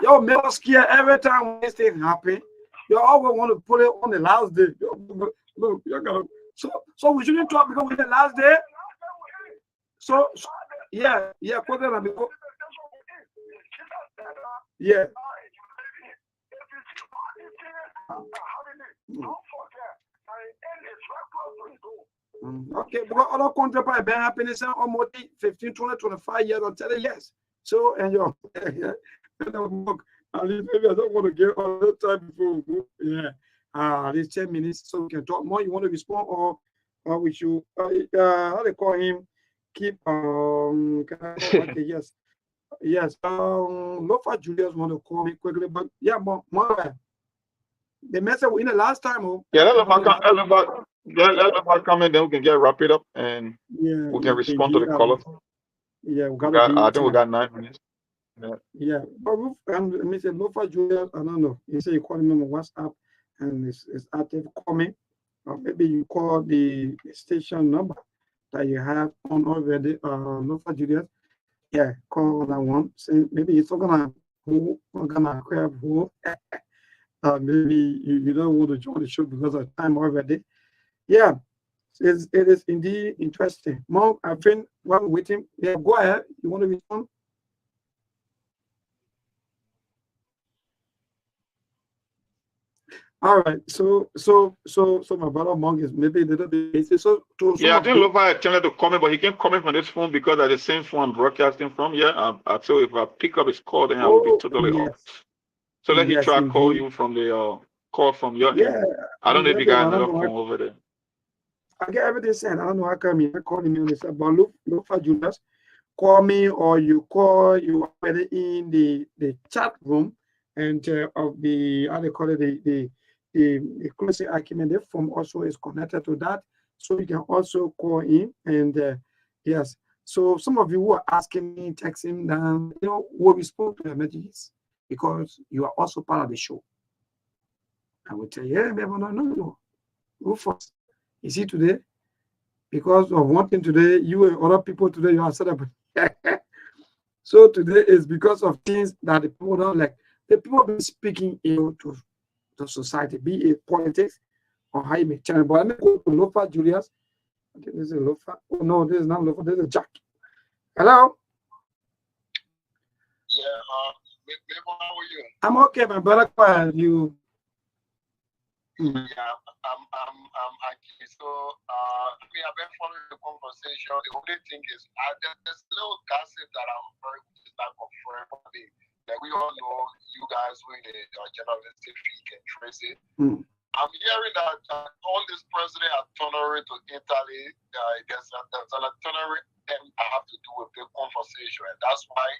your male scare every time this thing happen, you always want to put it on the last day. Look, so we shouldn't talk because we're in the last day. So yeah, put it on because yeah. Don't forget, and it's right close to his home. Okay, because other countries have been happening since almost 15, 20, 25 years or 30 years. So, and you maybe I don't want to get all the time before we go. Yeah. At least 10 minutes so we can talk more. You want to respond or we should how they call him? Keep okay, yes. Yes. Lofa Julius want to call me quickly, but yeah, more the message in the last time. Yeah, let Lofa come in, then we can get wrap it up and yeah, we can respond to the caller. Yeah, I think we got 9 minutes. Yeah, but Mr. Lofa Julius, I don't know. He said you call him on WhatsApp and it's active. Call me, or maybe you call the station number that you have on already. Lofa Julius, yeah, call that one. Say maybe it's not gonna grab who. Maybe you don't want to join the show because of time already. Yeah, it is indeed interesting. Mom, I think while we're waiting, yeah, go ahead. You want to respond? All right. So my brother Monk is maybe a little bit busy. So yeah, I think Lofa attempted to comment, but he can't comment from this phone because that's the same phone I'm broadcasting from. Yeah, so if I pick up his call, then I will be totally off. So let him try to call you from the call from your end. I don't know if you got another phone over there. I get everything sent. I don't know how come you're calling me on this, but look for Julius. Call me or you already in the chat room and of the how they call it the closing argument. The form also is connected to that, so you can also call in and yes. So some of you who are asking me, texting down, will respond to the messages because you are also part of the show. I will tell you, yeah, no, go first. You see today, because of one thing today, you and other people today, you are celebrating. So today is because of things that the people don't like. The people been speaking ill to society, be it politics or how you make channel. But let me go to Lofa Julius. I think this is Lofa. Oh no, this is not Lofa, this is Jack. Hello? Yeah, how are you? I'm okay, my brother. You Yeah, I'm actually so I've been following the conversation. The only thing is there's a little gossip that I'm very like confirmed. That we all know you guys who in the journalistic field can trace it. I'm hearing that all this president itinerary to Italy, there's an itinerary that have to do with the conversation, and that's why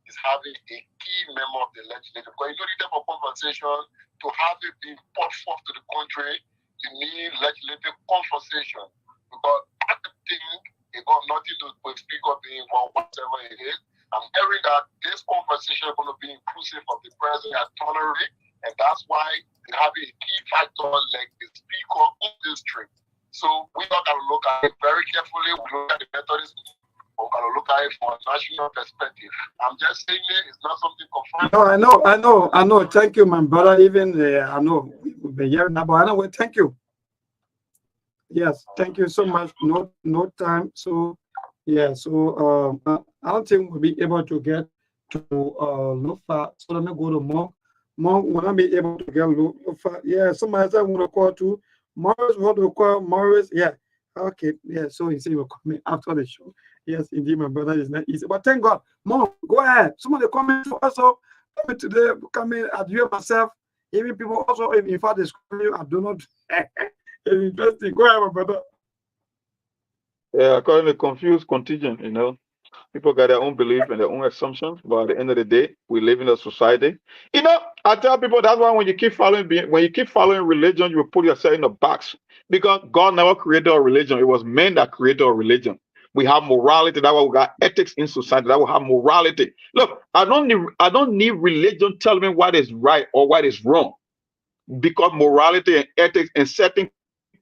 he's having a key member of the legislature. Because you know the type of conversation to have it being put forth to the country, you need legislative conversation. Because I think it got nothing to speak of being whatever it is. I'm hearing that this conversation is going to be inclusive of the president itinerary, and that's why they have a key factor like the speaker of this trip. So we got to look at it very carefully. We look at the Methodist, we're going to look at it from a national perspective. I'm just saying it's not something confirmed. No, I know. Thank you, my brother. Even I know we've been hearing that, but I know. Thank you. Yes, thank you so much. No time. So yeah, so I don't think we'll be able to get to Lofa. So let me go to Monk. Monk, will I be able to get Lofa? Yeah, somebody else I want to call too. Morris want to call Morris. Yeah. Okay. Yeah. So he said you're coming after the show. Yes, indeed, my brother is not easy. But thank God. Monk, go ahead. Somebody comment also. Coming today, coming at you myself. Even people also in fact describe you. I do not. It's interesting. Go ahead, my brother. Yeah, according to confused contingent, people got their own belief and their own assumptions, but at the end of the day, we live in a society. I tell people that's why when you keep following religion, you will put yourself in a box because God never created a religion. It was men that created a religion. We have morality. That's why we got ethics in society. That we have morality. Look, I don't need religion telling me what is right or what is wrong, because morality and ethics and certain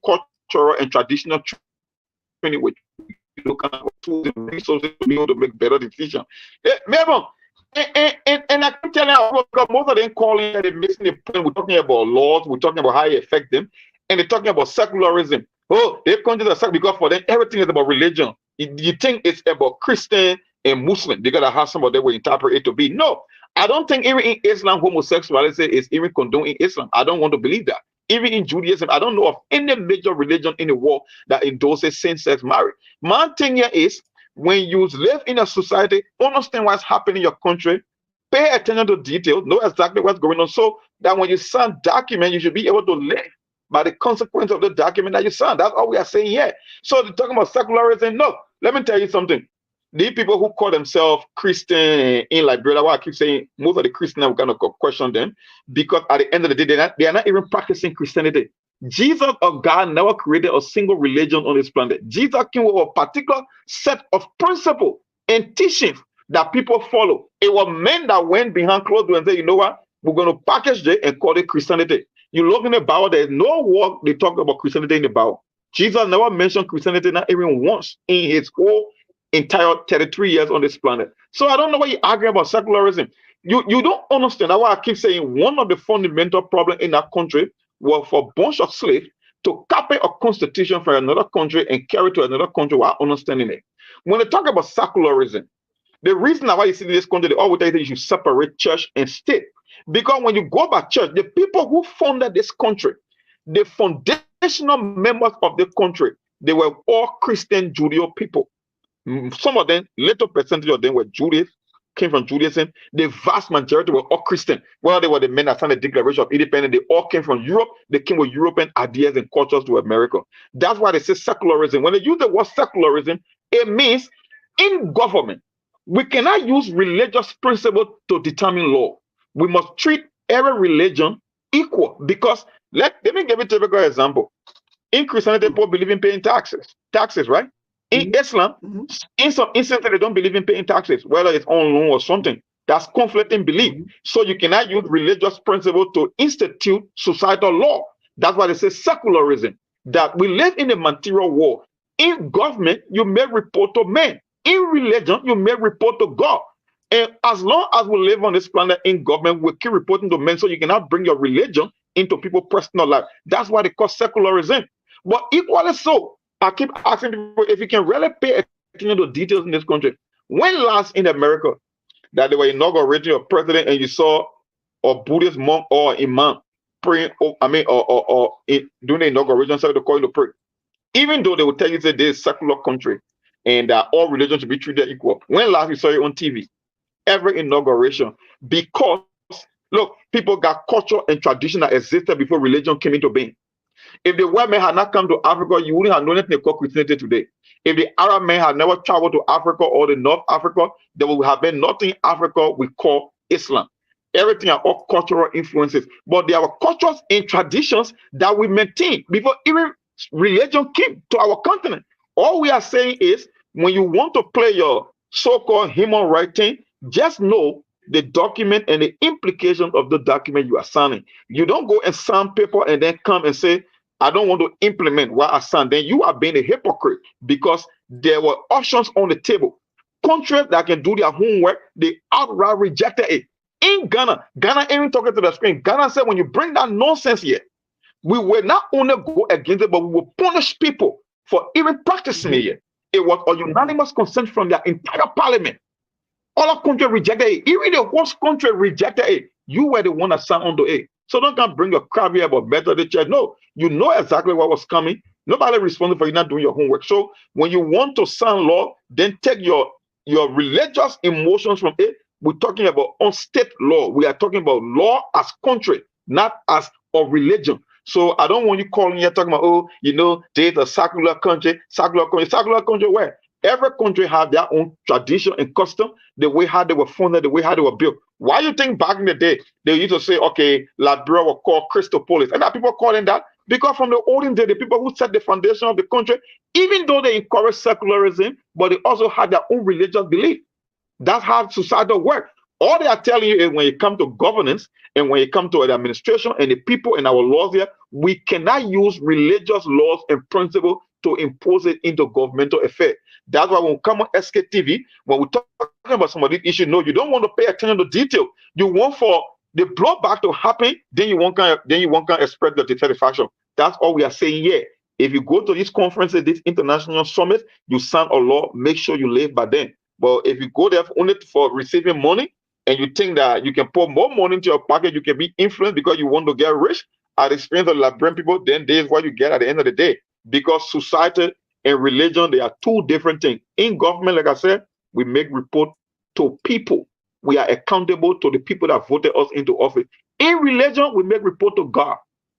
cultural and traditional training which look at tools and resources to be able to make better decisions. Remember, and I can tell you, most of them calling and they're missing the point. We're talking about laws, we're talking about how it affects them, and they're talking about secularism. Oh, they've come to the secular because for them everything is about religion. You think it's about Christian and Muslim because I have some of them will interpret it to be. No, I don't think even in Islam, homosexuality is even condoned in Islam. I don't want to believe that. Even in Judaism, I don't know of any major religion in the world that endorses same-sex marriage. My thing here is, when you live in a society, understand what's happening in your country, pay attention to details, know exactly what's going on, so that when you sign document, you should be able to live by the consequence of the document that you sign. That's all we are saying here. So they're talking about secularism. No, let me tell you something. The people who call themselves Christian in Liberia, why I keep saying most of the Christians are going to question them, because at the end of the day, they are not even practicing Christianity. Jesus of God never created a single religion on this planet. Jesus came with a particular set of principles and teachings that people follow. It was men that went behind closed doors and said, you know what, we're going to package it and call it Christianity. You look in the Bible, there's no word they talk about Christianity in the Bible. Jesus never mentioned Christianity, not even once in his whole entire 33 years on this planet. So I don't know why you argue about secularism. You don't understand. That's why I keep saying one of the fundamental problems in that country was for a bunch of slaves to copy a constitution from another country and carry to another country without understanding it. When they talk about secularism, the reason why you see this country, they always tell you should separate church and state. Because when you go by church, the people who founded this country, the foundational members of the country, they were all Christian Judeo people. Some of them, little percentage of them were Judaism, came from Judaism. The vast majority were all Christian. Well, they were the men that signed the Declaration of Independence. They all came from Europe. They came with European ideas and cultures to America. That's why they say secularism. When they use the word secularism, it means in government, we cannot use religious principle to determine law. We must treat every religion equal, because let me give you a typical example. In Christianity, people believe in paying taxes, right? In Islam, in some instances, they don't believe in paying taxes, whether it's on loan or something. That's conflicting belief. So you cannot use religious principle to institute societal law. That's why they say secularism, that we live in a material world. In government, you may report to men. In religion, you may report to God. And as long as we live on this planet in government, we keep reporting to men, so you cannot bring your religion into people's personal life. That's why they call secularism. But equally so, I keep asking people if you can really pay attention to details in this country. When last in America that they were inaugurating a president and you saw a Buddhist monk or imam praying, doing the inauguration, so they call it to pray. Even though they will tell you that this is a secular country and that all religions should be treated equal. When last you saw it on TV? Every inauguration. Because, look, people got culture and tradition that existed before religion came into being. If the white man had not come to Africa, you wouldn't have known anything called Christianity today. If the Arab man had never traveled to Africa or the North Africa, there would have been nothing in Africa we call Islam. Everything are all cultural influences. But there are cultures and traditions that we maintain before even religion came to our continent. All we are saying is, when you want to play your so-called human rights thing, just know the document and the implication of the document you are signing. You don't go and sign paper and then come and say, I don't want to implement what I signed. Then you are being a hypocrite, because there were options on the table. Countries that can do their homework, they outright rejected it. In Ghana, even talking to the screen, Ghana said, when you bring that nonsense here, we will not only go against it, but we will punish people for even practicing it here. It was a unanimous consent from their entire parliament. All countries rejected it. Even the host country rejected it. You were the one that signed onto it. So don't come bring your crap here about better the church. No, you know exactly what was coming. Nobody responsible for you not doing your homework. So when you want to sign law, then take your religious emotions from it. We're talking about on state law. We are talking about law as country, not as a religion. So I don't want you calling here talking about, there's a secular country where? Every country have their own tradition and custom, the way how they were founded, the way how they were built. Why you think back in the day, they used to say, okay, Liberia was called Christopolis. And that people calling that because from the olden day, the people who set the foundation of the country, even though they encourage secularism, but they also had their own religious belief. That's how society works. All they are telling you is when you come to governance and when you come to the administration and the people in our laws here, we cannot use religious laws and principles to impose it into governmental affairs. That's why when we come on Sktv, when we're talking about some of these issues, no, you don't want to pay attention to detail. You want for the blowback to happen, then you won't express the dissatisfaction. That's all we are saying here. If you go to these conferences, these international summits, you sign a law, make sure you live by them. But if you go there only for receiving money and you think that you can put more money into your pocket, you can be influenced because you want to get rich at the expense of Liberian people, then there's what you get at the end of the day. Because society and religion, they are two different things. In government, like I said, we make report to people. We are accountable to the people that voted us into office. In religion, we make report to God.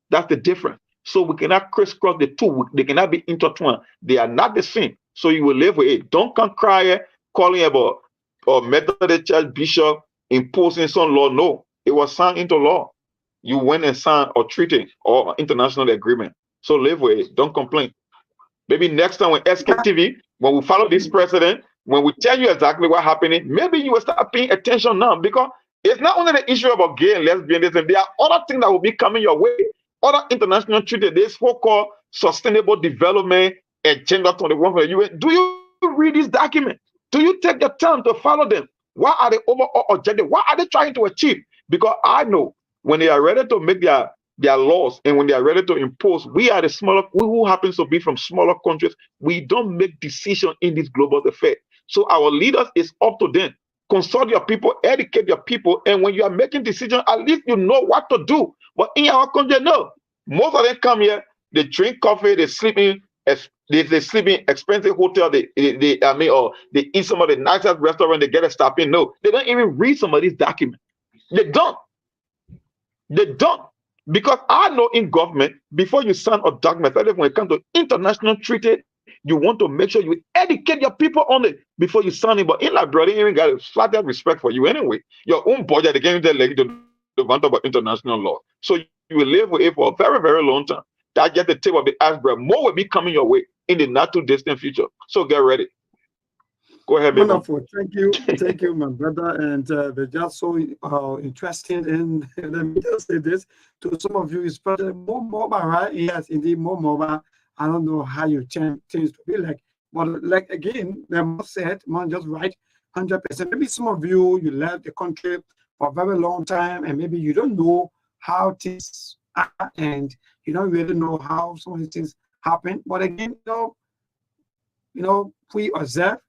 That's the difference. So we cannot crisscross the two. They cannot be intertwined. They are not the same. So you will live with it. Don't come crying, calling about a Methodist Church bishop imposing some law. No, it was signed into law. You went and signed a treaty or international agreement. So live with it. Don't complain. Maybe next time when SKTV, when we follow this president, when we tell you exactly what happening, maybe you will start paying attention now, because it's not only the issue about gay and lesbianism. There are other things that will be coming your way. Other international treaties, this so-called sustainable development agenda 21 for the UN. Do you read this document? Do you take the time to follow them? What are the overall objectives? What are they trying to achieve? Because I know when they are ready to make their laws and when they are ready to impose, we are the smaller, we who happens to be from smaller countries, we don't make decisions in this global affair. So our leaders, is up to them. Consult your people, educate your people, and when you are making decisions, at least you know what to do. But in our country, no. Most of them come here, they drink coffee, they sleep in expensive hotel, or they eat some of the nicest restaurant, they get a stop in. No, they don't even read some of these documents. They don't. Because I know in government, before you sign a document, especially when it comes to international treaty, you want to make sure you educate your people on it before you sign it. But in Liberia, they even got a flat respect for you anyway. Your own budget, they can't tell you to want about international law. So you will live with it for a very, very long time. That's just the tip of the iceberg. More will be coming your way in the not too distant future. So get ready. Go ahead, baby. Wonderful. Thank you, my brother. And they're just so interested in. Let me just say this to some of you, especially more mobile, right? Yes, indeed, more mobile. I don't know how you change things to be like, but like again, they must say it, man, just right, 100%. Maybe some of you left the country for a very long time, and maybe you don't know how things are, and you don't really know how some of these things happen. But again, we observe,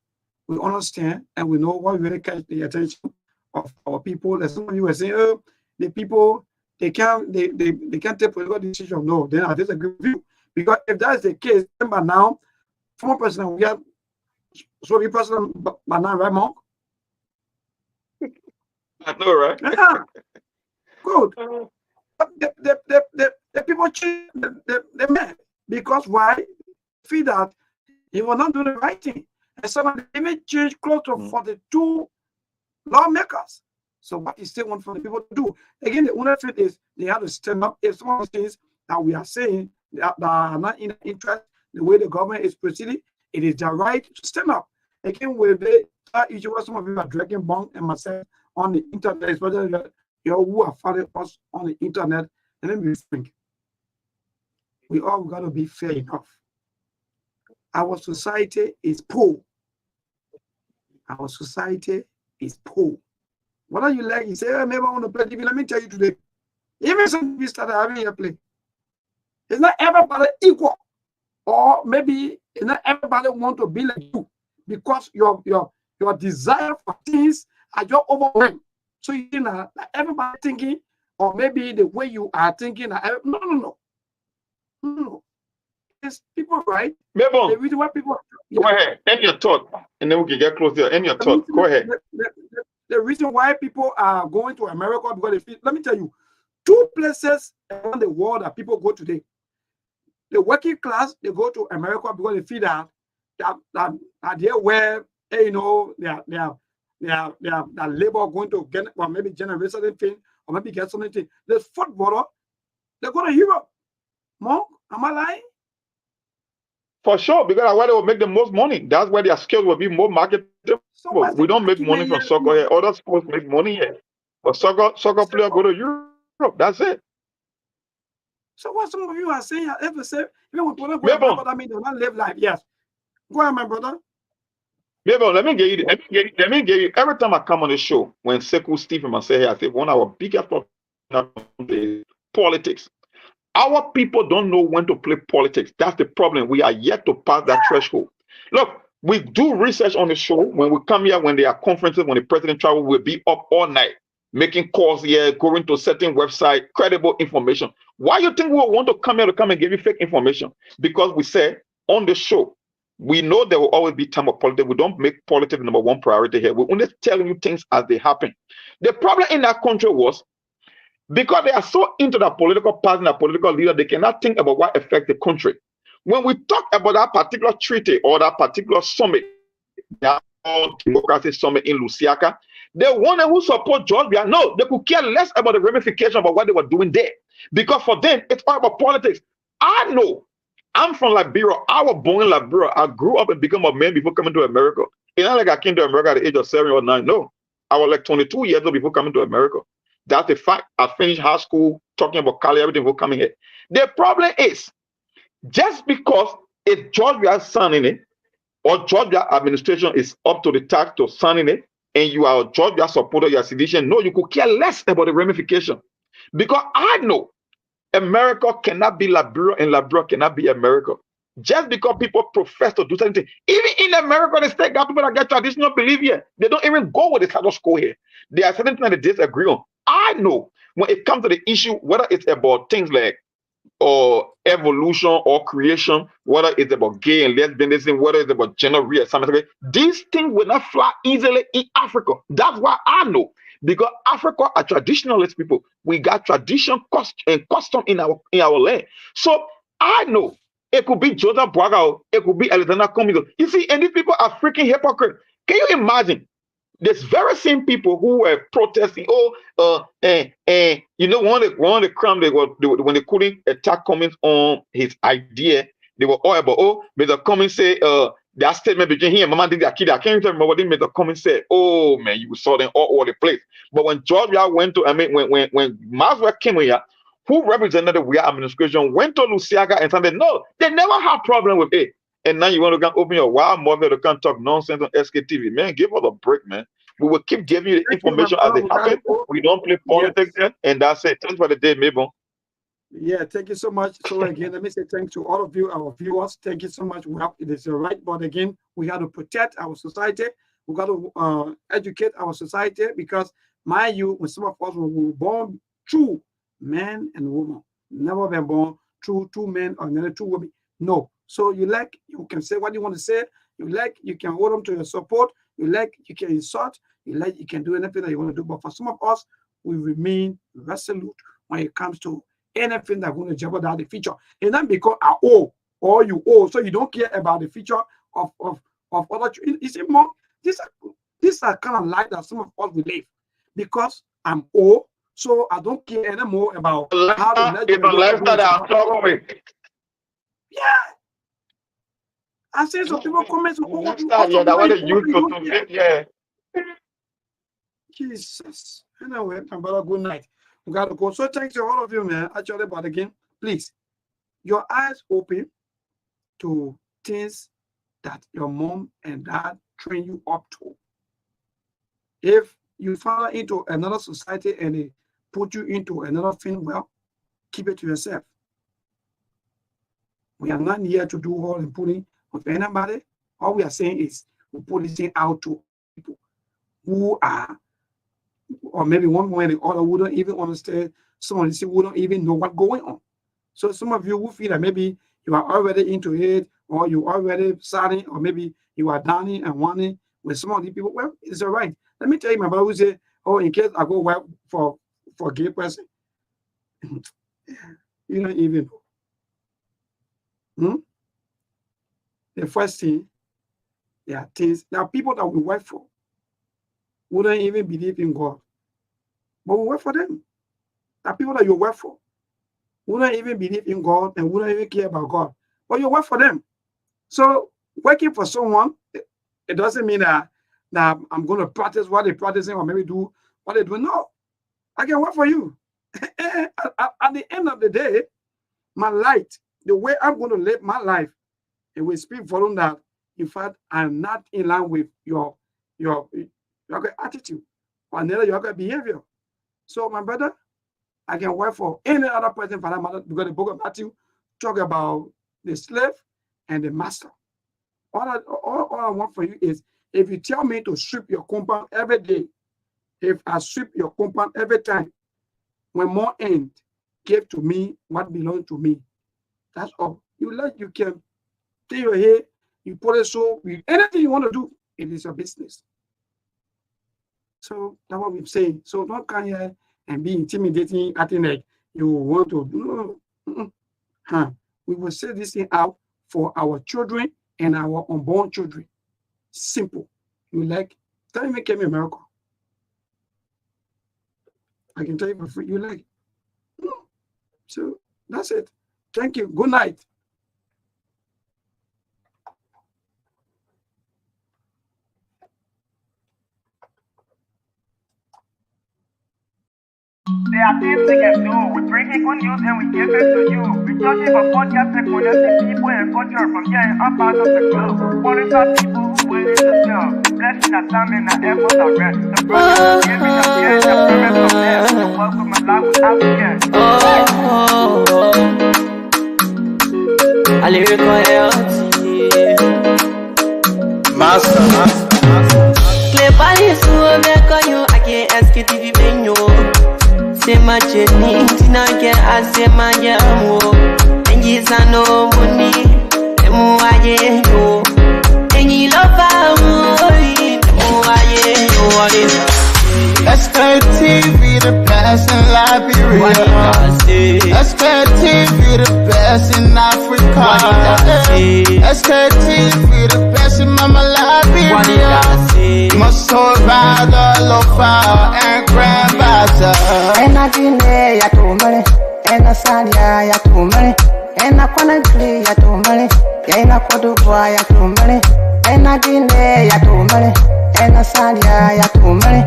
we understand, and we know what really catch the attention of our people. As some of you are saying, oh, the people, they can't take political decision. No, then I disagree with you. Because if that's the case, remember now, former president, we have Soviet president by now, right, Monk? I know, right? Yeah. Good. The people change the man. Because why? Feel that he will not do the right thing. And some of them even change close to 42 lawmakers. So what is still want for the people to do? Again, the only thing is they have to stand up. If some of the things that we are saying that are not in interest, the way the government is proceeding, it is their right to stand up. Again, with the issue where some of you are dragging Bong and myself on the internet, especially you who are following us on the internet, and then we think we all got to be fair enough. Our society is poor. Our society is poor. What are you like? You say, oh, maybe I want to play TV. Let me tell you today. Even some people started having a play. It's not everybody equal. Or maybe it's not everybody want to be like you because your desire for things are just overwhelmed. So you know that everybody thinking, or maybe the way you are thinking, no. It's people, right? Maybe the reason why people go ahead, end your thought, and then we can get close there. End your thought. Go ahead. The reason why people are going to America because they feel, let me tell you, two places around the world that people go today. The working class, they go to America because they feel that they're where their labor going to get, or maybe generate certain thing, or maybe get something. The fourth border, they go to Europe. Monk, am I lying? For sure, because that's where they will make the most money. That's where their skills will be more marketable. So we don't make money from soccer here. Other sports make money here. But soccer player go to Europe. That's it. So what some of you are saying, I have to say, even when people go about, I mean, they don't live life. Yes. Go ahead, my brother. Maybe let me get you. Every time I come on the show, when Sekou Stephen I say here, I say one of our biggest problems is politics. Our people don't know when to play politics. That's the problem. We are yet to pass that threshold. Look, We do research on the show. When we come here, when there are conferences, when the president travel, we'll be up all night making calls here, going to certain website, credible information. Why you think we want to come here to come and give you fake information? Because we say on the show, we know there will always be time of politics. We don't make politics number one priority here. We're only telling you things as they happen. The problem in that country was because they are so into the political party and the political leader, they cannot think about what affects the country. When we talk about that particular treaty or that particular summit, that democracy summit in Lusaka, the one who support Georgia, no, they could care less about the ramification about what they were doing there. Because for them, it's all about politics. I know. I'm from Liberia. I was born in Liberia. I grew up and became a man before coming to America. It's not like I came to America at the age of 7 or 9. No. I was like 22 years old before coming to America. That's a fact. I finished high school, talking about college, everything before coming here. The problem is, just because it's Georgia's signing it, or Georgia administration is up to the task to signing it, and you are a Georgia supporter, you are a citizen, no, you could care less about the ramification. Because I know America cannot be Liberia and Liberia cannot be America. Just because people profess to do something, even in America, the state got people that get traditional belief here. They don't even go with the status quo here. There are certain things that they disagree on. I know when it comes to the issue, whether it's about things like evolution or creation, whether it's about gay and lesbianism, whether it's about gender reassignment, these things will not fly easily in Africa. That's why I know. Because Africa are traditionalist people. We got tradition and custom in our land. So I know it could be Joseph Boaga, it could be Alexander Cummings. You see, and these people are freaking hypocrites. Can you imagine? There's very same people who were protesting. You know, one of the crime when they couldn't attack Cummings on his idea, they were all about, Mr. Cummings said, that statement between him and Mama did that kid. I can't remember what Mr. Cummings said. Oh man, you saw them all over the place. But when Georgia went to, when Maxwell came here, who represented the Weah administration, went to Lusaka and said, no, they never had problem with it. And now you want to open your wild mother to come talk nonsense on Sktv. Man, give us a break, man. We will keep giving you the information as it happens. We don't play politics there, and that's it. Thanks for the day, Mabel. Yeah, thank you so much. So again, let me say thanks to all of you, our viewers. Thank you so much. It is the right, but again, we have to protect our society. We got to educate our society because, mind you, when some of us were born true man and woman, never been born true two men or another two women. No. So you can say what you want to say. You can hold on to your support. You can insult. You can do anything that you want to do. But for some of us, we remain resolute when it comes to anything that's going to jeopardize the future. And not because I owe or you owe, so you don't care about the future of other. You see, more these are kind of life that some of us will live because I'm old, so I don't care anymore about how the lifestyle that I'm talking with. Yeah. I see some people comment. Yeah. Jesus. Anyway, my brother, good night. We got to go. So thanks to all of you, man. Actually, but again, please, your eyes open to things that your mom and dad train you up to. If you fall into another society and they put you into another thing, well, keep it to yourself. We are not here to do all the putting of anybody. All we are saying is we put this thing out to people who are, or maybe one way or the other, who don't even understand. Some of who don't even know what's going on. So some of you who feel that maybe you are already into it, or you already starting, or maybe you are downing and wanting with some of these people. Well, it's all right. Let me tell you, my brother who say, oh, in case I go work for a gay person, you don't even know. The first thing, there are people that we work for who don't even believe in God. But we work for them. There are people that you work for who don't even believe in God and who don't even care about God. But you work for them. So working for someone, it doesn't mean that I'm going to practice what they're practicing or maybe do what they do. No, I can work for you. At the end of the day, my light, the way I'm going to live my life, it will speak for them that, in fact, I'm not in line with your attitude or your behavior. So, my brother, I can work for any other person for that matter because the book of Matthew talk about the slave and the master. all I want from you is, if you tell me to sweep your compound every day, if I sweep your compound every time, when more end, give to me what belongs to me. That's all. You can take your hair, you put it so, anything you want to do, it is your business. So that's what we're saying. So don't come here and be intimidating, acting like you want to. No. We will say this thing out for our children and our unborn children. Simple. You like, tell me, came in America. I can tell you for free. You like. So that's it. Thank you. Good night. There are things we can do. We bring it good news and we give it to you. We touch it for podcast and connecting people and culture from here and up out of the globe. Qualified people who willing to serve. Blessing our time and our efforts are rest. The brothers giving us here and the parents of them. The work of my life without again. I lyric on LT. Master. Clay Paris, who make on you, I can't ask it if you been you. Say my journey, Tina get I say my yamu. And yes, I know money, and more I know. And you love Sktv, the best in Liberia. Sktv, the best in Africa. Sktv, the best in Mama Liberia. Must hold by the lofa and grandfather. And I didn't ya to money, and I said ya to money, and I couldn't play ya to money, and I could do ya to money, and I didn't ya to money, and I said ya to money,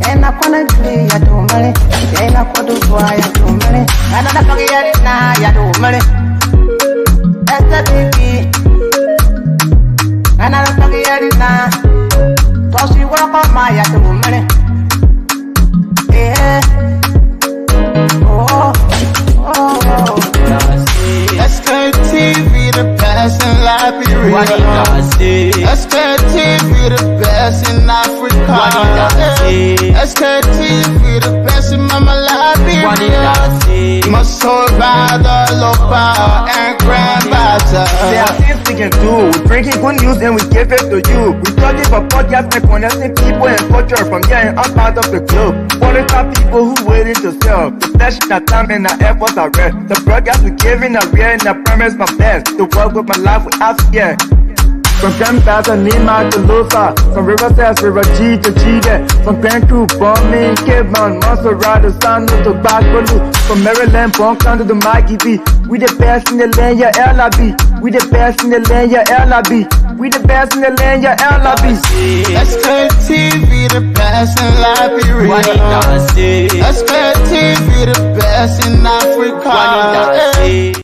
and I couldn't play ya to money, and I could do ya to money, and I don't get it now ya to money. That's the baby, and I don't get it now. So she work on my ya to money. Yeah. Sktv, the best in Liberia. Sktv, the best in Africa. Sktv, the best in Mama Liberia. Must hold by the lofa and grandfather. There are things we can do. We bring it good news and we give it to you. We touch it for podcast and connecting people and culture from here and up out of the globe. Qualified people who willing to serve. The flesh, the time and the efforts are rest. The broadcast we giving are real and the premise my best. To work with my life without fear. From Grandfather Nima to Lufa, from Riverside, River G to Chile, from Grand Crew, Bombing, Kidman, Montserrat, San to Bacalu, from Maryland, Bonk to the Mikey B. We the best in the land, yeah, LIB. We the best in the land, yeah, LIB. We the best in the land, yeah, LIB. Sktv, the best in Liberia. Sktv, the best in Africa.